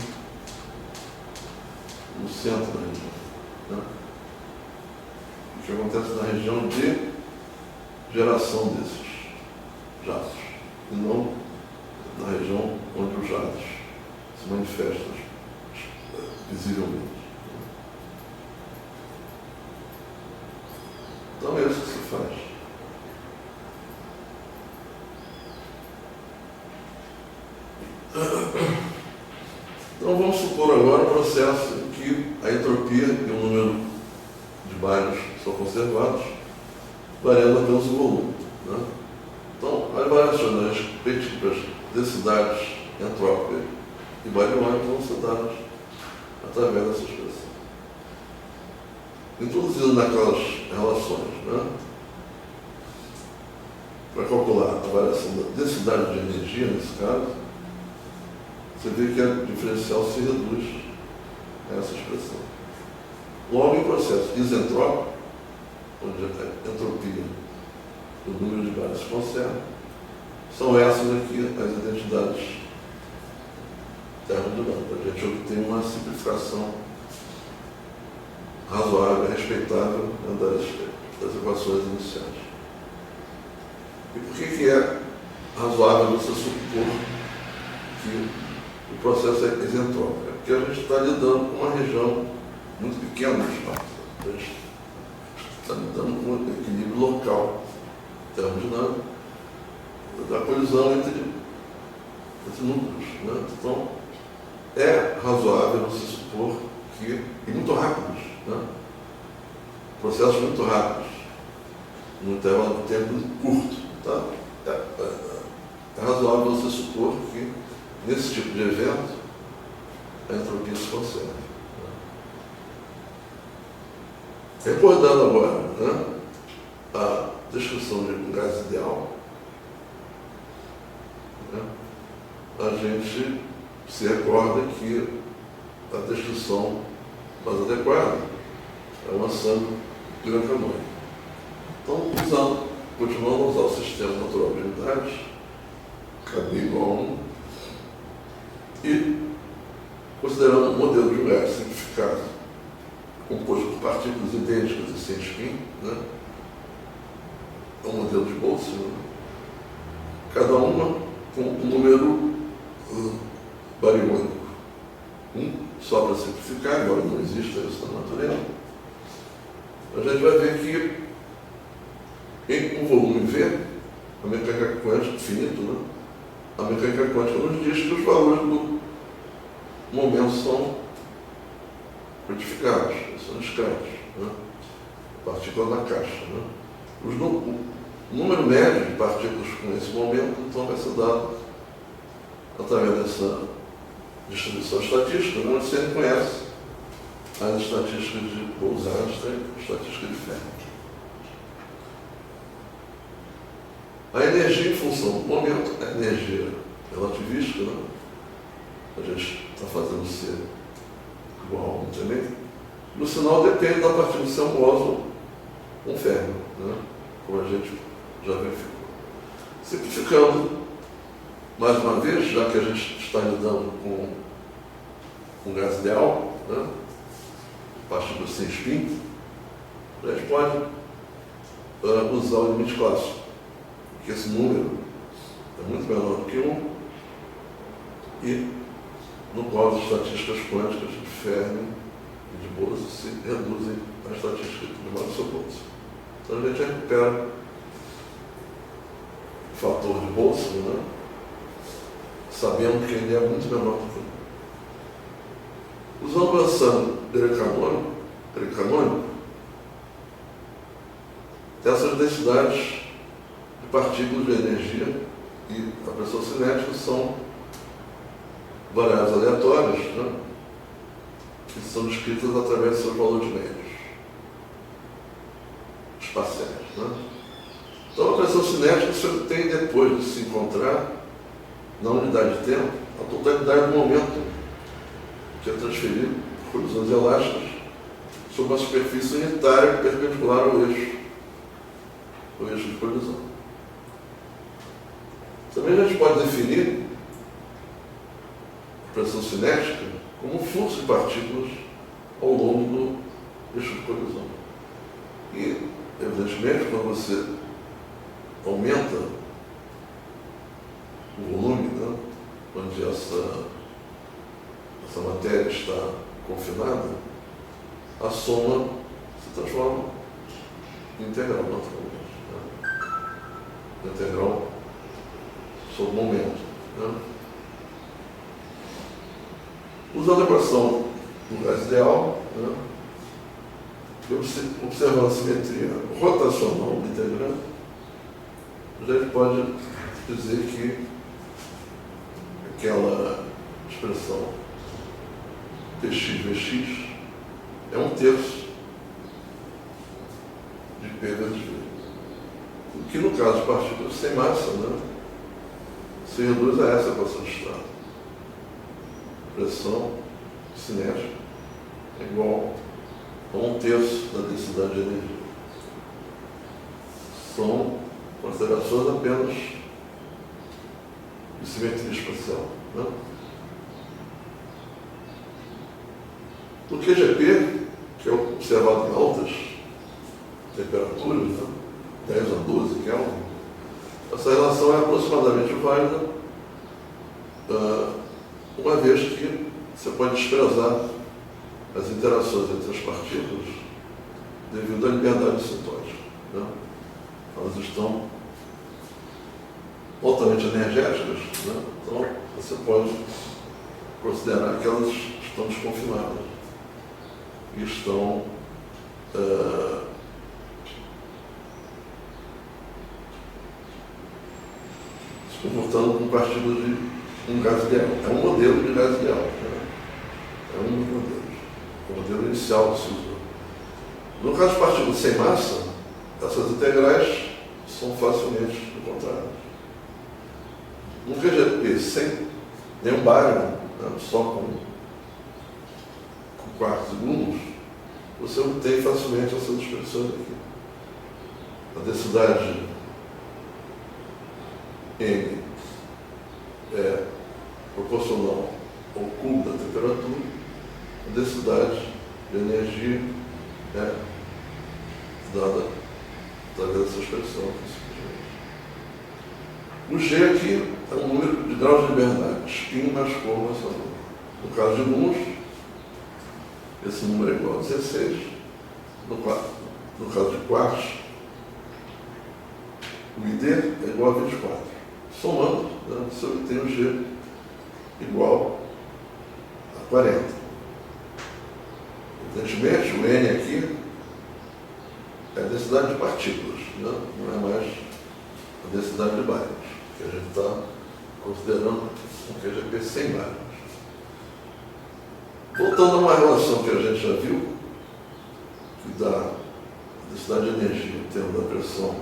no centro da região, né? O que acontece na região de geração desses jatos, e não na região onde os jatos se manifestam visivelmente. Então é isso que se faz. Então vamos supor agora um processo em que a entropia e o número de bares são conservados, variando apenas o volume, né? Então, as variações das respectivas densidades entrópica e bariônica vão ser dadas através dessa expressão. Introduzindo naquelas relações, né, para calcular a variação da densidade de energia, nesse caso, você vê que a diferencial se reduz a essa expressão. Logo, em processo isentrópico, onde a entropia do número de bares se conserva, são essas aqui as identidades termodinâmicas. A gente obtém uma simplificação razoável, respeitável, né, das equações iniciais. E por que é razoável você supor que o processo é isentrópico? É porque a gente está lidando com uma região muito pequena no espaço. A gente está lidando com um equilíbrio local termodinâmico da colisão entre núcleos, né? Então, é razoável você supor que, e muito rápidos, né, processos muito rápidos, num intervalo de tempo curto, tá? É razoável você supor que, nesse tipo de evento, a entropia se conserva. Né? Recordando agora, né, a descrição de um gás ideal, né, a gente se recorda que a descrição mais adequada é uma ação Dirac-Moy. Então, continuando a usar o sistema natural de unidades, KB igual a 1, e considerando um modelo de um gás simplificado, composto por partículas idênticas e sem spin, né? É um modelo de Boltzmann, né? Cada uma com um número bariônico exista isso na natureza, a gente vai ver que em um volume V, a mecânica quântica, finito, né? A mecânica quântica nos diz que os valores do momento são retificados, são discretos, né? Partículas na caixa. Né? O número médio de partículas com esse momento, então, vai ser dado através dessa distribuição estatística, onde você conhece as estatísticas de Bose-Einstein e estatística de Fermi. A energia em função do momento é energia relativística, né? A gente está fazendo ser igual a 1 também. No sinal depende da partícula se é um bóson ou um férmio, né? Como a gente já verificou. Simplificando, mais uma vez, já que a gente está lidando com um gás ideal, né? Partículas sem spin, a gente pode usar o limite clássico, porque esse número é muito menor do que 1 e no qual as estatísticas quânticas de Fermi e de Bose se reduzem à estatística de Max-Bose. Então a gente recupera o fator de Boltzmann, né? Sabendo que ele é muito menor do que 1. Usando o ensemble pericanônico, essas densidades de partículas de energia e a pressão cinética são variáveis aleatórias, né? Que são descritas através de seus valores médios espaciais. Né? Então, a pressão cinética você tem, depois de se encontrar na unidade de tempo, a totalidade do momento que é transferido por colisões elásticas sobre uma superfície unitária perpendicular ao eixo de colisão. Também a gente pode definir a pressão cinética como um fluxo de partículas ao longo do eixo de colisão. E, evidentemente, quando você aumenta o volume, né, onde essa matéria está confinada, a soma se transforma em integral, naturalmente. Né? Integral sobre o momento. Né? Usando a equação do gás ideal, né, observando a simetria rotacional do integrante, a gente pode dizer que aquela expressão Tx/Vx é 1/3 de P vezes V. O que, no caso de partículas sem massa, né, se reduz a essa equação de estado. Pressão cinética é igual a 1/3 da densidade de energia. São considerações apenas de simetria espacial. Né? O QGP, que é observado em altas temperaturas, né? 10 a 12 Kelvin, essa relação é aproximadamente válida, uma vez que você pode desprezar as interações entre as partículas devido à liberdade sintótica. Né? Elas estão altamente energéticas, né? Então você pode considerar que elas estão desconfinadas e estão se comportando com partículas de um gás ideal. É um modelo de gás ideal. Né? É um dos modelos. O modelo inicial que se usou. No caso de partículas sem massa, essas integrais são facilmente encontradas. No QGP sem nenhum bário, né, só com quartos e gluons, você obtém facilmente essas expressões aqui. A densidade M é proporcional ao cubo da temperatura, a densidade de energia é dada através dessa expressão aqui. O G aqui é um número de graus de liberdade, spin mais cor mais sabor. No caso de gluons, esse número é igual a 16, no caso de quartos, o ID é igual a 24. Somando, né, você obtém o G igual a 40. Evidentemente, o N aqui é a densidade de partículas, né? Não é mais a densidade de bárions, que a gente está considerando um QGP sem bárions. Voltando a uma relação que a gente já viu, que dá a densidade de energia em termos da pressão,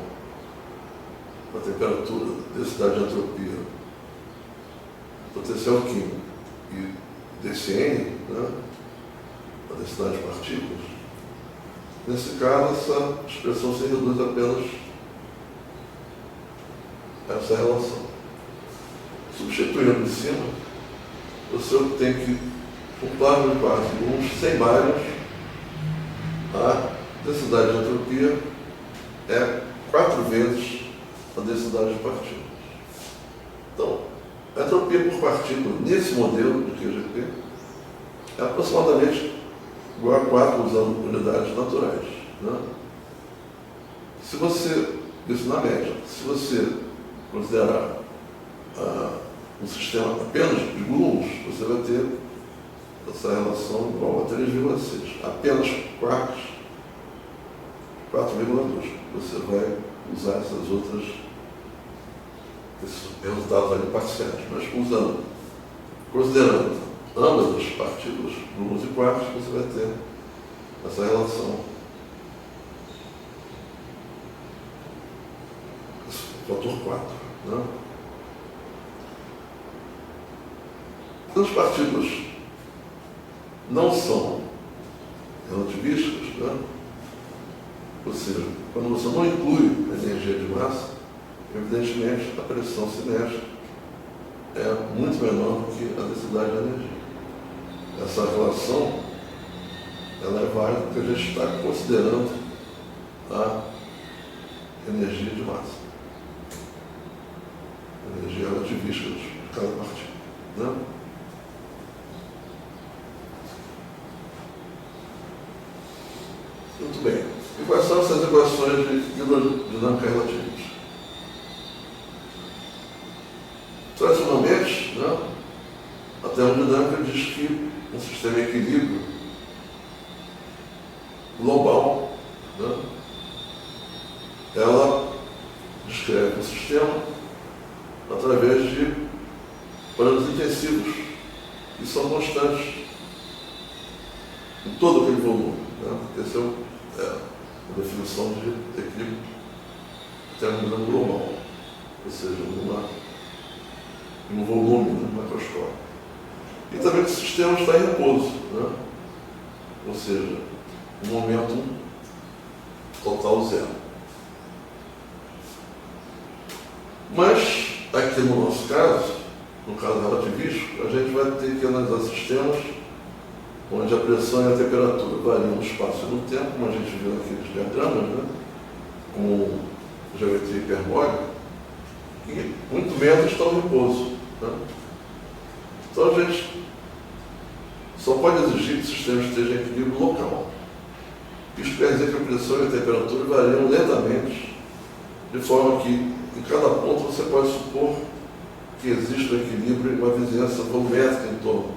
da temperatura, densidade de entropia, potencial químico e desse N, né, a densidade de partículas, nesse caso essa expressão se reduz apenas a essa relação. Substituindo em cima, você obtém que um plasma de quartzo gluons sem bárions, a densidade de entropia é 4 vezes a densidade de partículas. Então, a entropia por partícula nesse modelo de QGP é aproximadamente igual a 4 usando unidades naturais, né? Se você, isso na média, se você considerar um sistema apenas de gluons, você vai ter essa relação igual a 3,6. Apenas quarks, 4,2. Você vai usar esses resultados ali parciais. Mas considerando ambas as partículas, gluons e quarks, você vai ter essa relação. Esse fator 4. Né? As partículas não são relativísticas, né? Ou seja, quando você não inclui a energia de massa, evidentemente a pressão cinética é muito menor do que a densidade de energia. Essa relação ela é válida porque a gente está considerando a energia de massa, a energia relativística de cada partícula, né? Muito bem. E quais são essas equações de hidrodinâmica relativista? Tradicionalmente, né, a termodinâmica diz que um sistema em equilíbrio global, né, ela descreve o sistema através de parâmetros intensivos, que são constantes em todo aquele volume. Né? Essa é a definição de equilíbrio termodinâmico global, ou seja, um volume, né, macroscópico. E também que o sistema está em repouso, né? Ou seja, um momento total zero. Mas, aqui no nosso caso, no caso relativístico, a gente vai ter que analisar sistemas onde a pressão e a temperatura variam no espaço e no tempo, como a gente viu naqueles diagramas, né? Com geometria hiperbólica, e muito menos estão em repouso. Né? Então a gente só pode exigir que o sistema esteja em equilíbrio local. Isso quer dizer que a pressão e a temperatura variam lentamente, de forma que em cada ponto você pode supor que existe um equilíbrio e uma vizinhança volumétrica em torno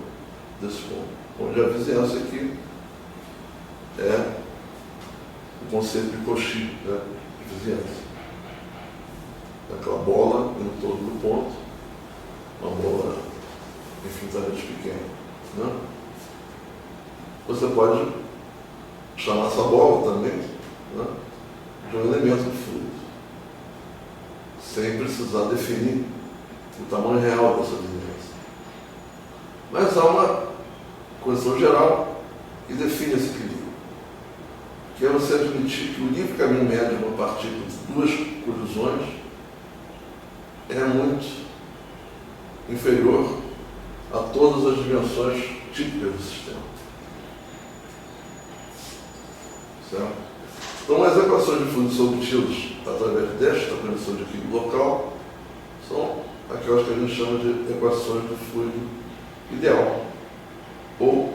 desse ponto. Onde a vizinhança aqui é o conceito de Cauchy, né, de vizinhança. Aquela bola em torno do ponto, uma bola infinitamente pequena. Né? Você pode chamar essa bola também, né, de um elemento de fluido, sem precisar definir o tamanho real dessa vizinhança. Mas há uma condição geral que define esse equilíbrio, que é você admitir que o livre caminho médio de uma partícula de duas colisões é muito inferior a todas as dimensões típicas do sistema. Certo? Então, as equações de fluido são obtidas através desta condição de equilíbrio local são aquelas que a gente chama de equações do fluido ideal, ou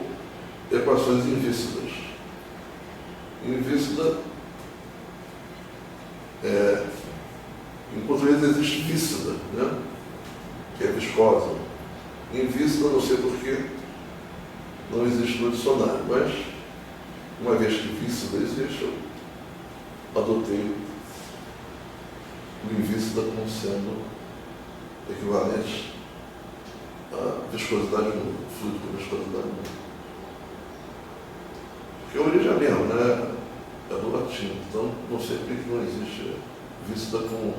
equações equações invícidas. Invícida em português existe vícida, né? Que é viscosa. Invícida, não sei porquê, não existe no dicionário, mas uma vez que vícida existe, eu adotei o invícida como sendo equivalente à viscosidade nula, fluido com viscosidade nula. Porque a origem é a mesma, né? É do latim, então não sei por que não existe vícida com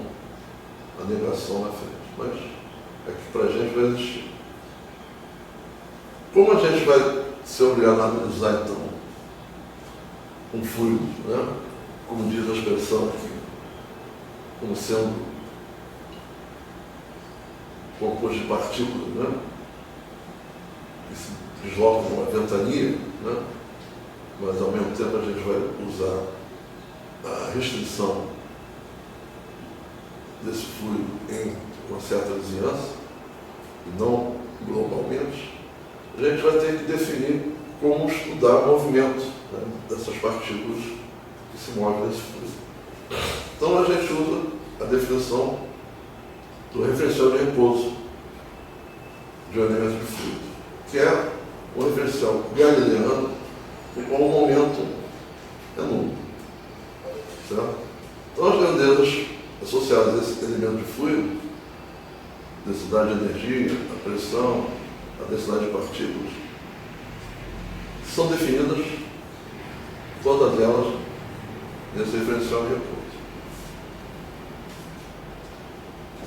a negação na frente, mas aqui para a gente vai existir. Como a gente vai ser obrigado a analisar, então, um fluido, né? Como diz a expressão aqui, como sendo composto de partículas, né? Que se deslocam numa ventania, né? Mas ao mesmo tempo a gente vai usar a restrição desse fluido em uma certa vizinhança, e não globalmente. A gente vai ter que definir como estudar o movimento, né, dessas partículas que se movem nesse fluido. Então a gente usa a definição do referencial de repouso de um elemento de fluido, que é um referencial galileano no qual o momento é nulo. Certo? Então as grandezas associadas a esse elemento de fluido, densidade de energia, a pressão, a densidade de partículas, são definidas, todas elas, nesse referencial de repouso.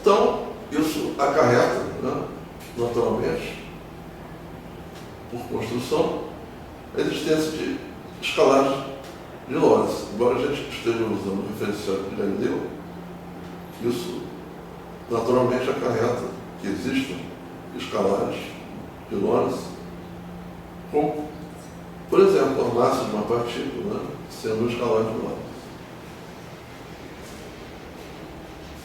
Então, isso acarreta, né, naturalmente, por construção, a existência de escalares de Lorentz. Embora a gente esteja usando o referencial de Galileu, isso naturalmente acarreta que existam escalares de Lorentz, como, por exemplo, a massa de uma partícula, né, sendo um escalar de Lorentz.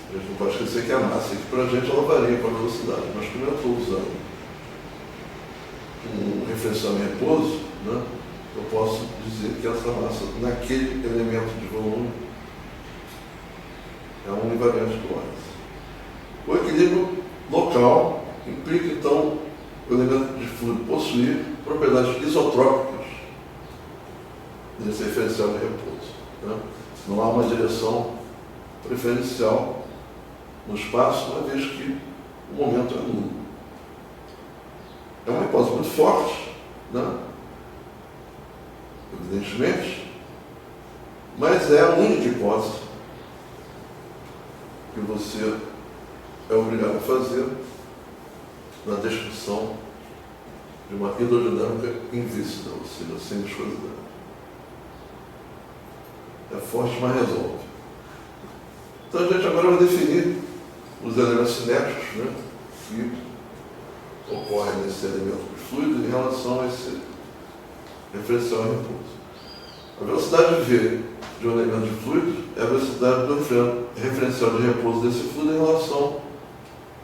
A gente não pode esquecer que a massa aqui para a gente ela varia com a velocidade, mas como eu estou usando um referencial em repouso, né, eu posso dizer que essa massa, naquele elemento de volume, é um invariante do Lorentz. O equilíbrio local implica, então, o elemento de fluido possuir propriedades isotrópicas nesse referencial de repouso, né? Não há uma direção preferencial no espaço, uma vez que o momento é nulo. É uma hipótese muito forte, né? Evidentemente, mas é a única hipótese que você é obrigado a fazer na descrição de uma hidrodinâmica invícida, ou seja, sem viscosidade. É forte, mas resolve. Então a gente agora vai definir os elementos cinéticos, né, que ocorrem nesse elemento de fluido em relação a esse referencial em repouso. A velocidade V de um elemento de fluido é a velocidade do referencial de repouso desse fluido em relação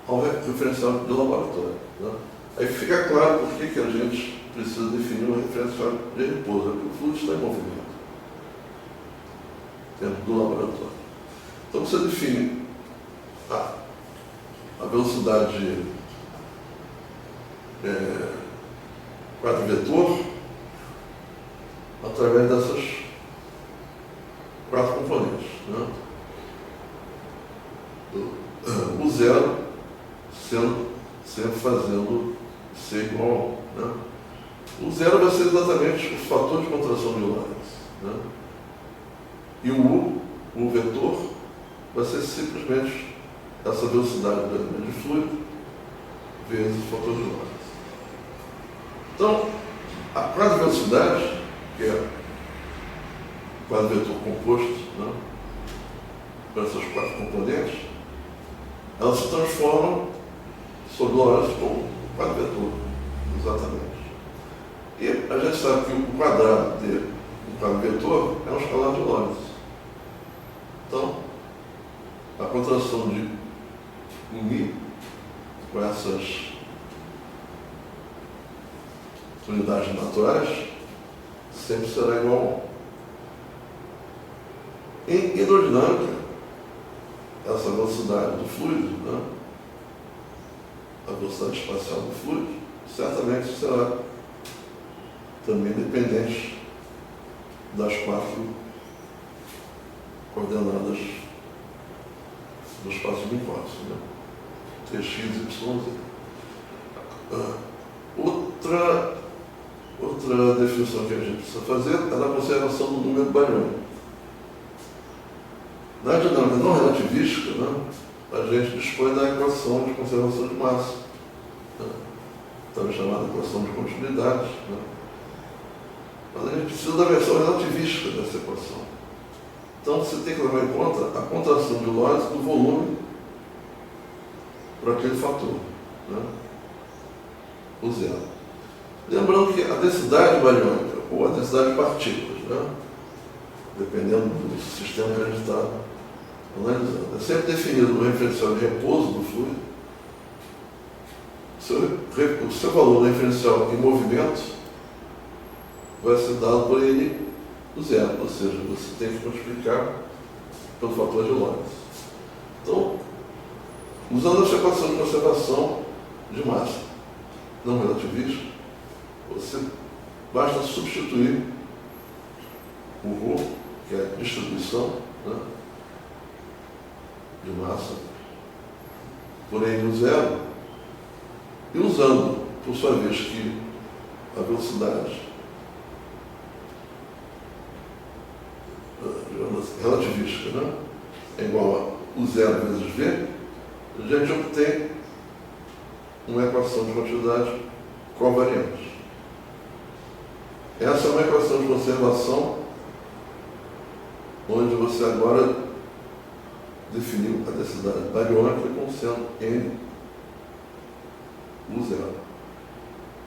ao referencial do laboratório, né? Aí fica claro por que a gente precisa definir um referencial de repouso, porque o fluido está em movimento dentro do laboratório. Então você define a velocidade quadro-vetor através dessas quatro componentes, né? O zero sempre fazendo C igual a 1. Né? O zero vai ser exatamente o fator de contração de Lorentz. Né? E o vetor vai ser simplesmente essa velocidade do elemento de fluido vezes o fator de Lorentz. Então, a quadro-velocidade, que é o quadro-vetor composto, né, por essas quatro componentes, elas se transformam sob Lorentz como quadro-vetor, exatamente. E a gente sabe que o quadrado de um quadro-vetor é um escalar de Lorentz. Então, a contração de μ com essas unidades naturais sempre será igual a 1. Em hidrodinâmica, essa velocidade do fluido, né, a velocidade espacial do fluido, certamente será também dependente das 4 coordenadas do espaço Minkowski, né? Tx, y, z. Outra definição que a gente precisa fazer é da conservação do número bariônico. Na dinâmica não relativística, né, a gente dispõe da equação de conservação de massa, né, também chamada equação de continuidade. Né? Mas a gente precisa da versão relativística dessa equação. Então você tem que levar em conta a contração de Lorentz do volume para aquele fator, né? O zero. Lembrando que a densidade bariônica, ou a densidade de partículas, né, dependendo do sistema que a gente está analisando, é sempre definido no referencial de repouso do fluido. O seu valor do referencial em movimento vai ser dado por ele do zero, ou seja, você tem que multiplicar pelo fator de Lorentz. Então, usando essa equação de conservação de massa não relativista, você basta substituir o ρ, que é a distribuição, né, de massa, por N no zero, e usando, por sua vez, que a velocidade relativística, né, é igual a U zero vezes V, a gente obtém uma equação de continuidade covariante. Essa é uma equação de conservação onde você agora definiu a densidade bariônica como sendo N U zero.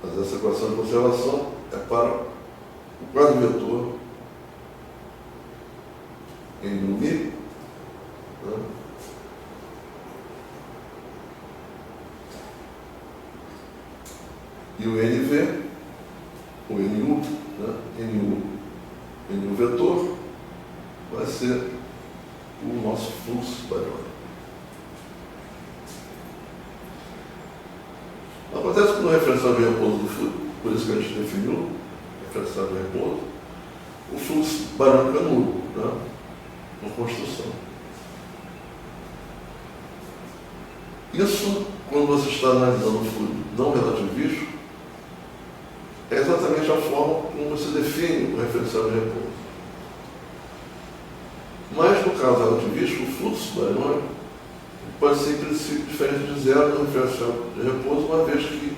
Mas essa equação de conservação é para o quadro vetor N U mi, né? E o NV, o NU, né? NU vetor, vai ser o nosso fluxo bariônico. Acontece que no referencial de repouso do fluido, por isso que a gente definiu o referencial de repouso, o fluxo bariônico é nulo, né? Por construção. Isso, quando você está analisando o fluido não relativístico, é exatamente a forma como você define o referencial de repouso. Mas, no caso relativístico, o fluxo bariônico pode ser, em princípio, diferente de zero no referencial de repouso, uma vez que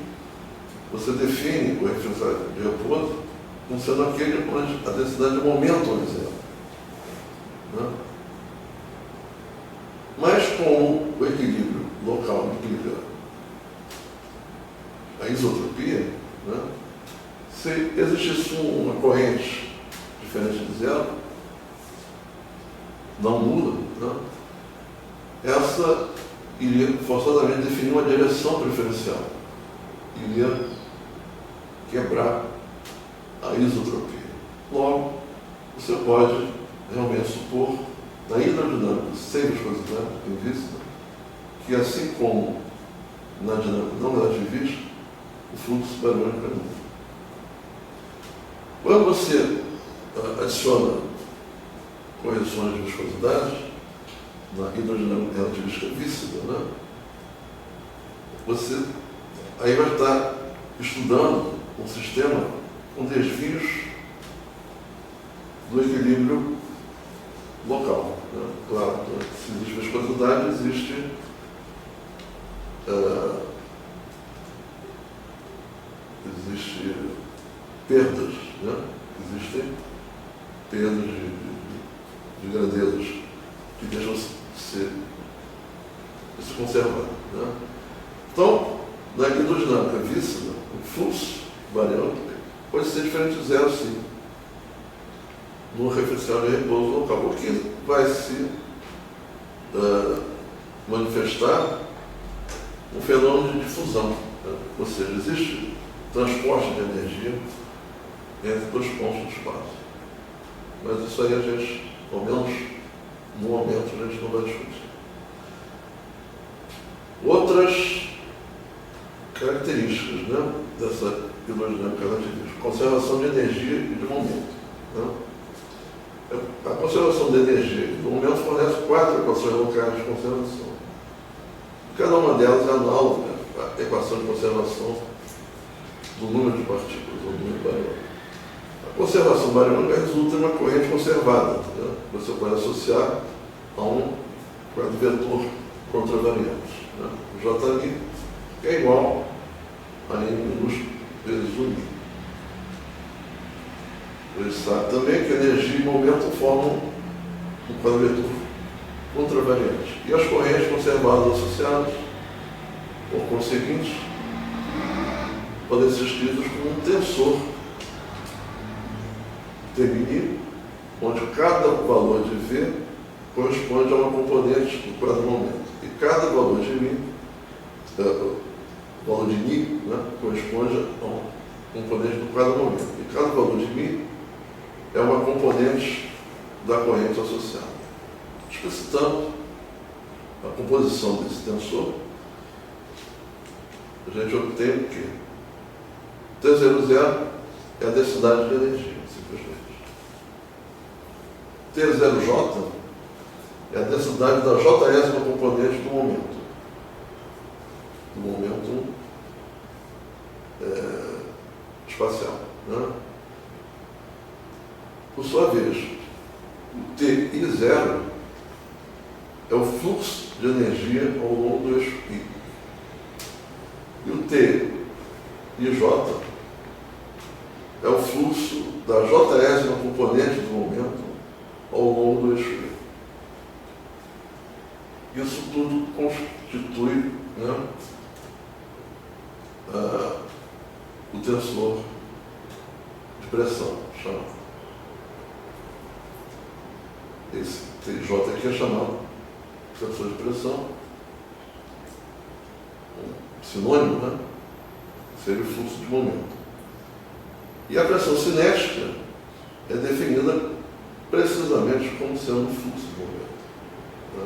você define o referencial de repouso como sendo aquele onde a densidade de momento é zero. Né? Mas, com o equilíbrio local implica a isotropia, né? Se existisse uma corrente diferente de zero, não nula, né, essa iria forçosamente definir uma direção preferencial, iria quebrar a isotropia. Logo, você pode realmente supor, na hidrodinâmica sem viscosidade prevista, que assim como na dinâmica não relativista, o fluxo bariônico é nulo. Quando você adiciona correções de viscosidade na hidrodinâmica relativística víscida, né, você aí vai estar estudando um sistema com desvios do equilíbrio local. Né? Claro, se existe viscosidade, existe perdas, né? Existem perdas de grandezas que deixam se conservar. Né? Então, na hidrodinâmica víscida, o fluxo bariônico pode ser diferente de zero, sim, no referencial de repouso local, o que vai se manifestar um fenômeno de difusão. Né? Ou seja, existe transporte de energia entre dois pontos do espaço. Mas isso aí a gente, ao menos no momento, a gente não vai discutir. Outras características, né, dessa hidrodinâmica relativista: conservação de energia e de momento. Né? A conservação de energia e do momento fornece 4 equações locais de conservação. Cada uma delas é análoga à equação de conservação do número de partículas, ou do número bariônico. A conservação bariônica resulta em uma corrente conservada, né? Você pode associar a um quadro vetor contravariante. Né? O J é igual a N minúsculo vezes o μ. Ele sabe também que energia e momento formam um quadro vetor contravariante. E as correntes conservadas associadas, por conseguinte, podem ser escritas como um tensor Tmini, onde cada valor de V corresponde a uma componente do quadro momento. E cada valor de μ, o valor de μ, né, corresponde a um componente do quadro momento. E cada valor de μ é uma componente da corrente associada. Explicitando a composição desse tensor, a gente obtém o quê? T00 é a densidade de energia, simplesmente. T0J é a densidade da jésima componente do momento. Do momento espacial. Né? Por sua vez, o TI0 é o fluxo de energia ao longo do eixo I. E o TIJ é o fluxo da jésima componente do momento ao longo do eixo I. Isso tudo constitui, né, o tensor de pressão, chama. Esse TJ aqui é chamado tensor de pressão, um sinônimo, né? Seria o fluxo de momento. E a pressão cinética é definida precisamente como sendo o fluxo de momento. Né?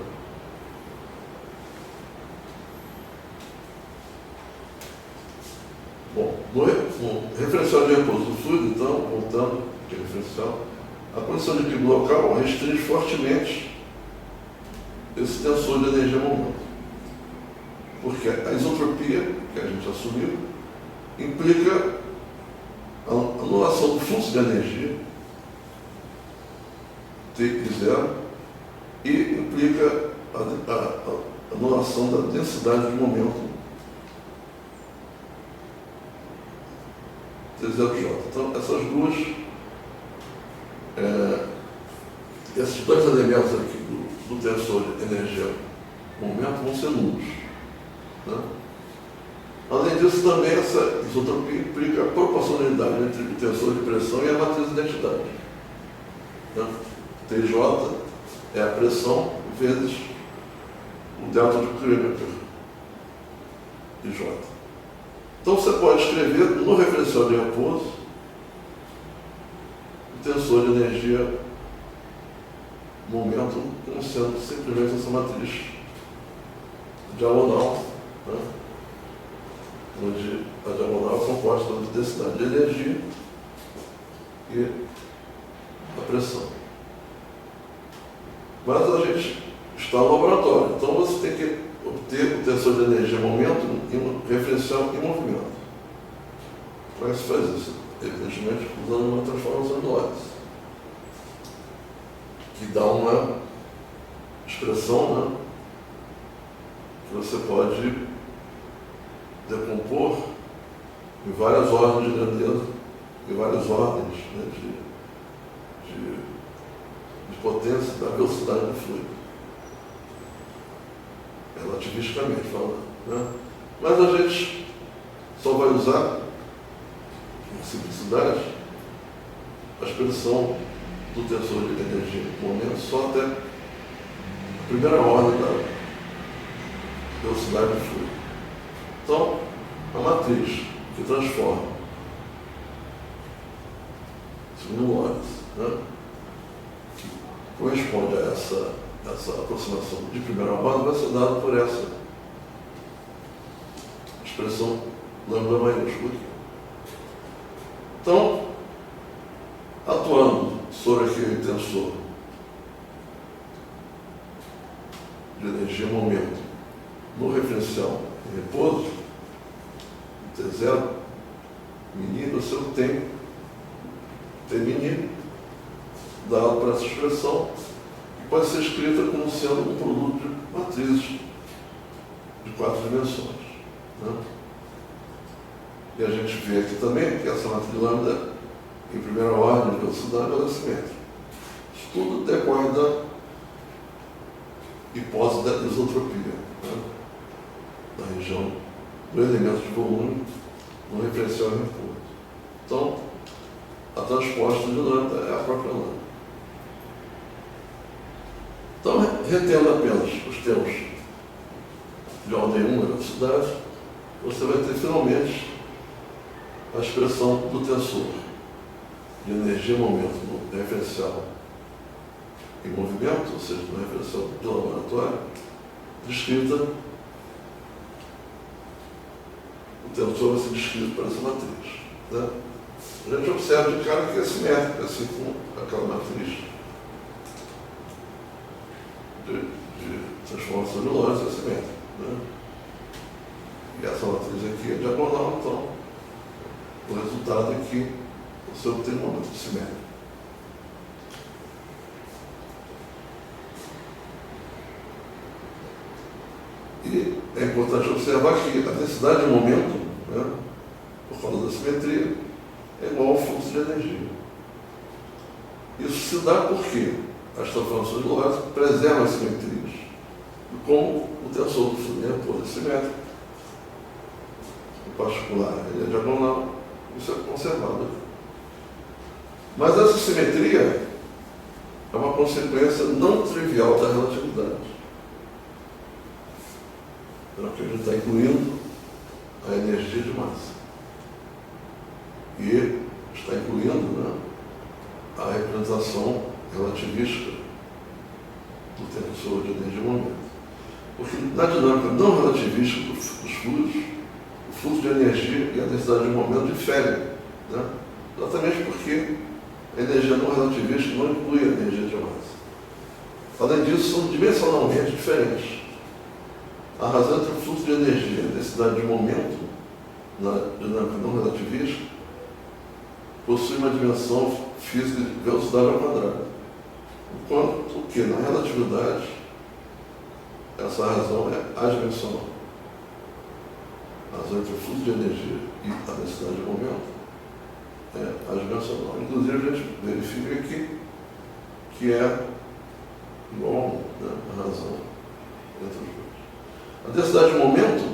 Bom, no referencial de repouso do fluido, então, voltando aqui ao referencial, a condição de equilíbrio local restringe fortemente esse tensor de energia-momento. Porque a isotropia, que a gente assumiu, implica a anulação do fluxo de energia, T0, e implica a anulação da densidade de momento, T0J. Então, esses dois elementos aqui do tensor de energia-momento vão ser nulos. Né? Além disso, também essa isotropia implica a proporcionalidade entre o tensor de pressão e a matriz de identidade. Né? TJ é a pressão vezes o delta de Kronecker, IJ. Então você pode escrever no referencial de repouso o tensor de energia momento como sendo simplesmente essa matriz diagonal, né? Onde a diagonal é composta pela densidade de energia e a pressão. Mas a gente está no laboratório, então você tem que obter o tensor de energia momento em um referencial em movimento. Como é que se faz isso? Evidentemente usando uma transformação de Lorentz, que dá uma expressão, né, que você pode decompor em várias ordens de grandeza, em várias ordens, né, de potência da velocidade do fluido, relativisticamente falando. Né? Mas a gente só vai usar, por simplicidade, a expressão do tensor de energia no momento só até a primeira ordem da velocidade do fluido. Então, a matriz que transforma nulores, né? Que corresponde a essa aproximação de primeira ordem, vai ser dado por essa expressão lambda maiúscula aqui. Então, atuando sobre aquele tensor de energia momento no referencial em repouso, T0, mini, você tem T mini dado para essa expressão, que pode ser escrita como sendo um produto de matrizes de 4 dimensões. Né? E a gente vê aqui também que essa matriz lambda, em primeira ordem de velocidade, ela é simétrica. Isso tudo decorre da hipótese da isotropia, né? Da região do elemento de volume no referencial em repouso. Então, a transposta de lambda é a própria lambda. Então, retendo apenas os termos de ordem 1 da velocidade, você vai ter finalmente a expressão do tensor de energia momento no referencial em movimento, ou seja, no referencial de laboratório, descrita, o tensor vai ser descrito por essa matriz. Né? A gente observa de cara que é simétrica, assim como aquela matriz de transformação de Lorentz é simétrica. Né? E essa matriz aqui é diagonal, então o resultado é que você obtém um momento simétrico. E é importante observar que a densidade de momento, né, por causa da simetria, é igual ao fluxo de energia. Isso se dá porque as transformações de Lorentz preservam as simetrias. E como o tensor do fluxo de repouso é simétrico, em particular, ele é diagonal, isso é conservado. Mas essa simetria é uma consequência não trivial da relatividade. Porque a gente está incluindo a energia de massa. E está incluindo, né, a representação relativística do tensor de energia momento. Porque na dinâmica não relativística dos fluidos, o fluxo de energia e a densidade de momento diferem. Né? Exatamente porque a energia não relativista não inclui a energia de massa. Além disso, são dimensionalmente diferentes. A razão entre o fluxo de energia e a densidade de momento na dinâmica não relativista possui uma dimensão física de velocidade ao quadrado. Enquanto que na relatividade essa razão é adimensional. A razão entre o fluxo de energia e a densidade de momento é adimensional. Inclusive a gente verifica aqui que é igual, né, a razão entre os dois. A densidade de momento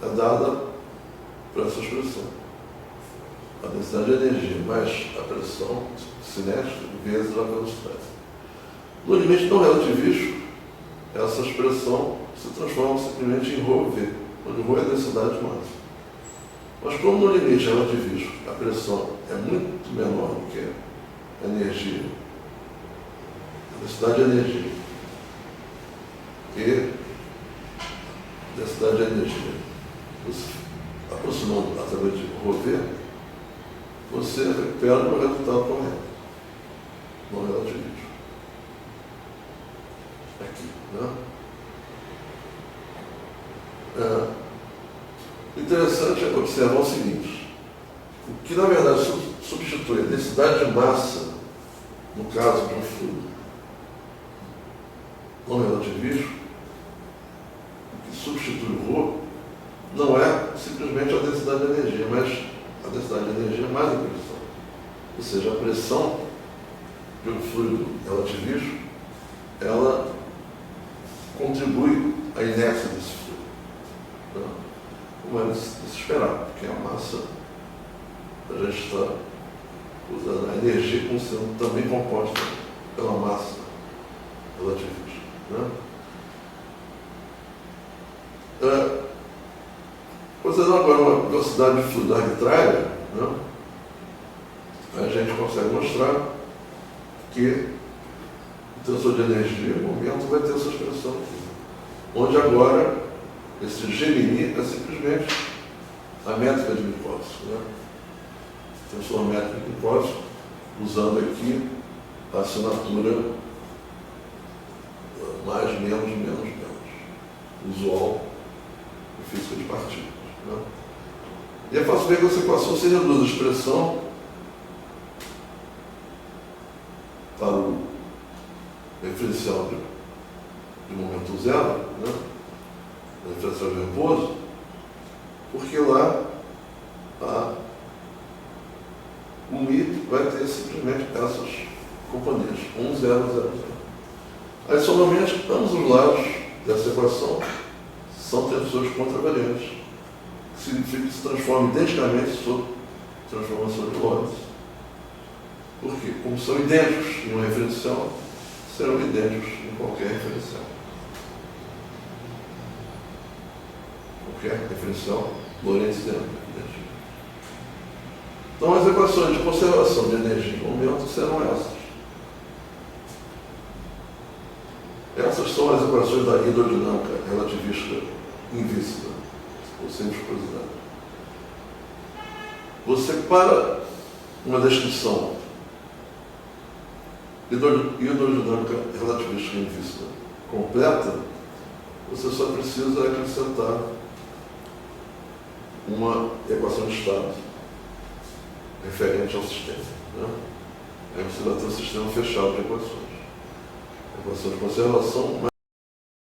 é dada por essa expressão. A densidade de energia mais a pressão cinética vezes a velocidade. No limite não relativístico, essa expressão se transforma simplesmente em ρV, onde ρ é a densidade de massa. Mas como no limite relativístico a pressão é muito menor do que a energia, a densidade de energia e a densidade de energia, você, aproximando através de ρV, você recupera o resultado correto, não relativístico. Aqui, né? Interessante é observar o seguinte: o que na verdade substitui a densidade de massa, no caso de um fluido não relativístico, o que substitui o ρ não é simplesmente a densidade de energia, mas a densidade de energia mais a pressão. Ou seja, a pressão de um fluido relativístico, ela contribui à inércia desse fluido. Então, como é de se esperar, porque a massa, a gente está usando a energia como sendo também composta pela massa relativista. Né? Considerando agora uma velocidade de fluido arbitrária, né, a gente consegue mostrar que o tensor de energia e momento vai ter essa expressão aqui. Onde agora esse Gemini é simplesmente a métrica de Minkowski, né? Tensor métrico de Minkowski, usando aqui a assinatura mais, menos, menos, menos, usual de física de partículas, né? E é fácil ver que essa equação se reduz a expressão para o referencial de momento zero, né? O referencial de repouso, porque lá o Mi vai ter simplesmente essas companhias, 1, 0, 0, 0. Adicionalmente, ambos os lados dessa equação são tensores contravariantes, que significa que se transformam identicamente sob transformação de Lorentz. Por quê? Como são idênticos em uma referencial, serão idênticos em qualquer referencial. Qualquer referencial lorentziana. Então, as equações de conservação de energia e momento serão essas. Essas são as equações da hidrodinâmica relativista invíncida, ou sem viscosidade. Você, para uma descrição hidrodinâmica relativista invíncida completa, você só precisa acrescentar uma equação de estado referente ao sistema, né? Aí você vai ter um sistema fechado de equações. Equação de conservação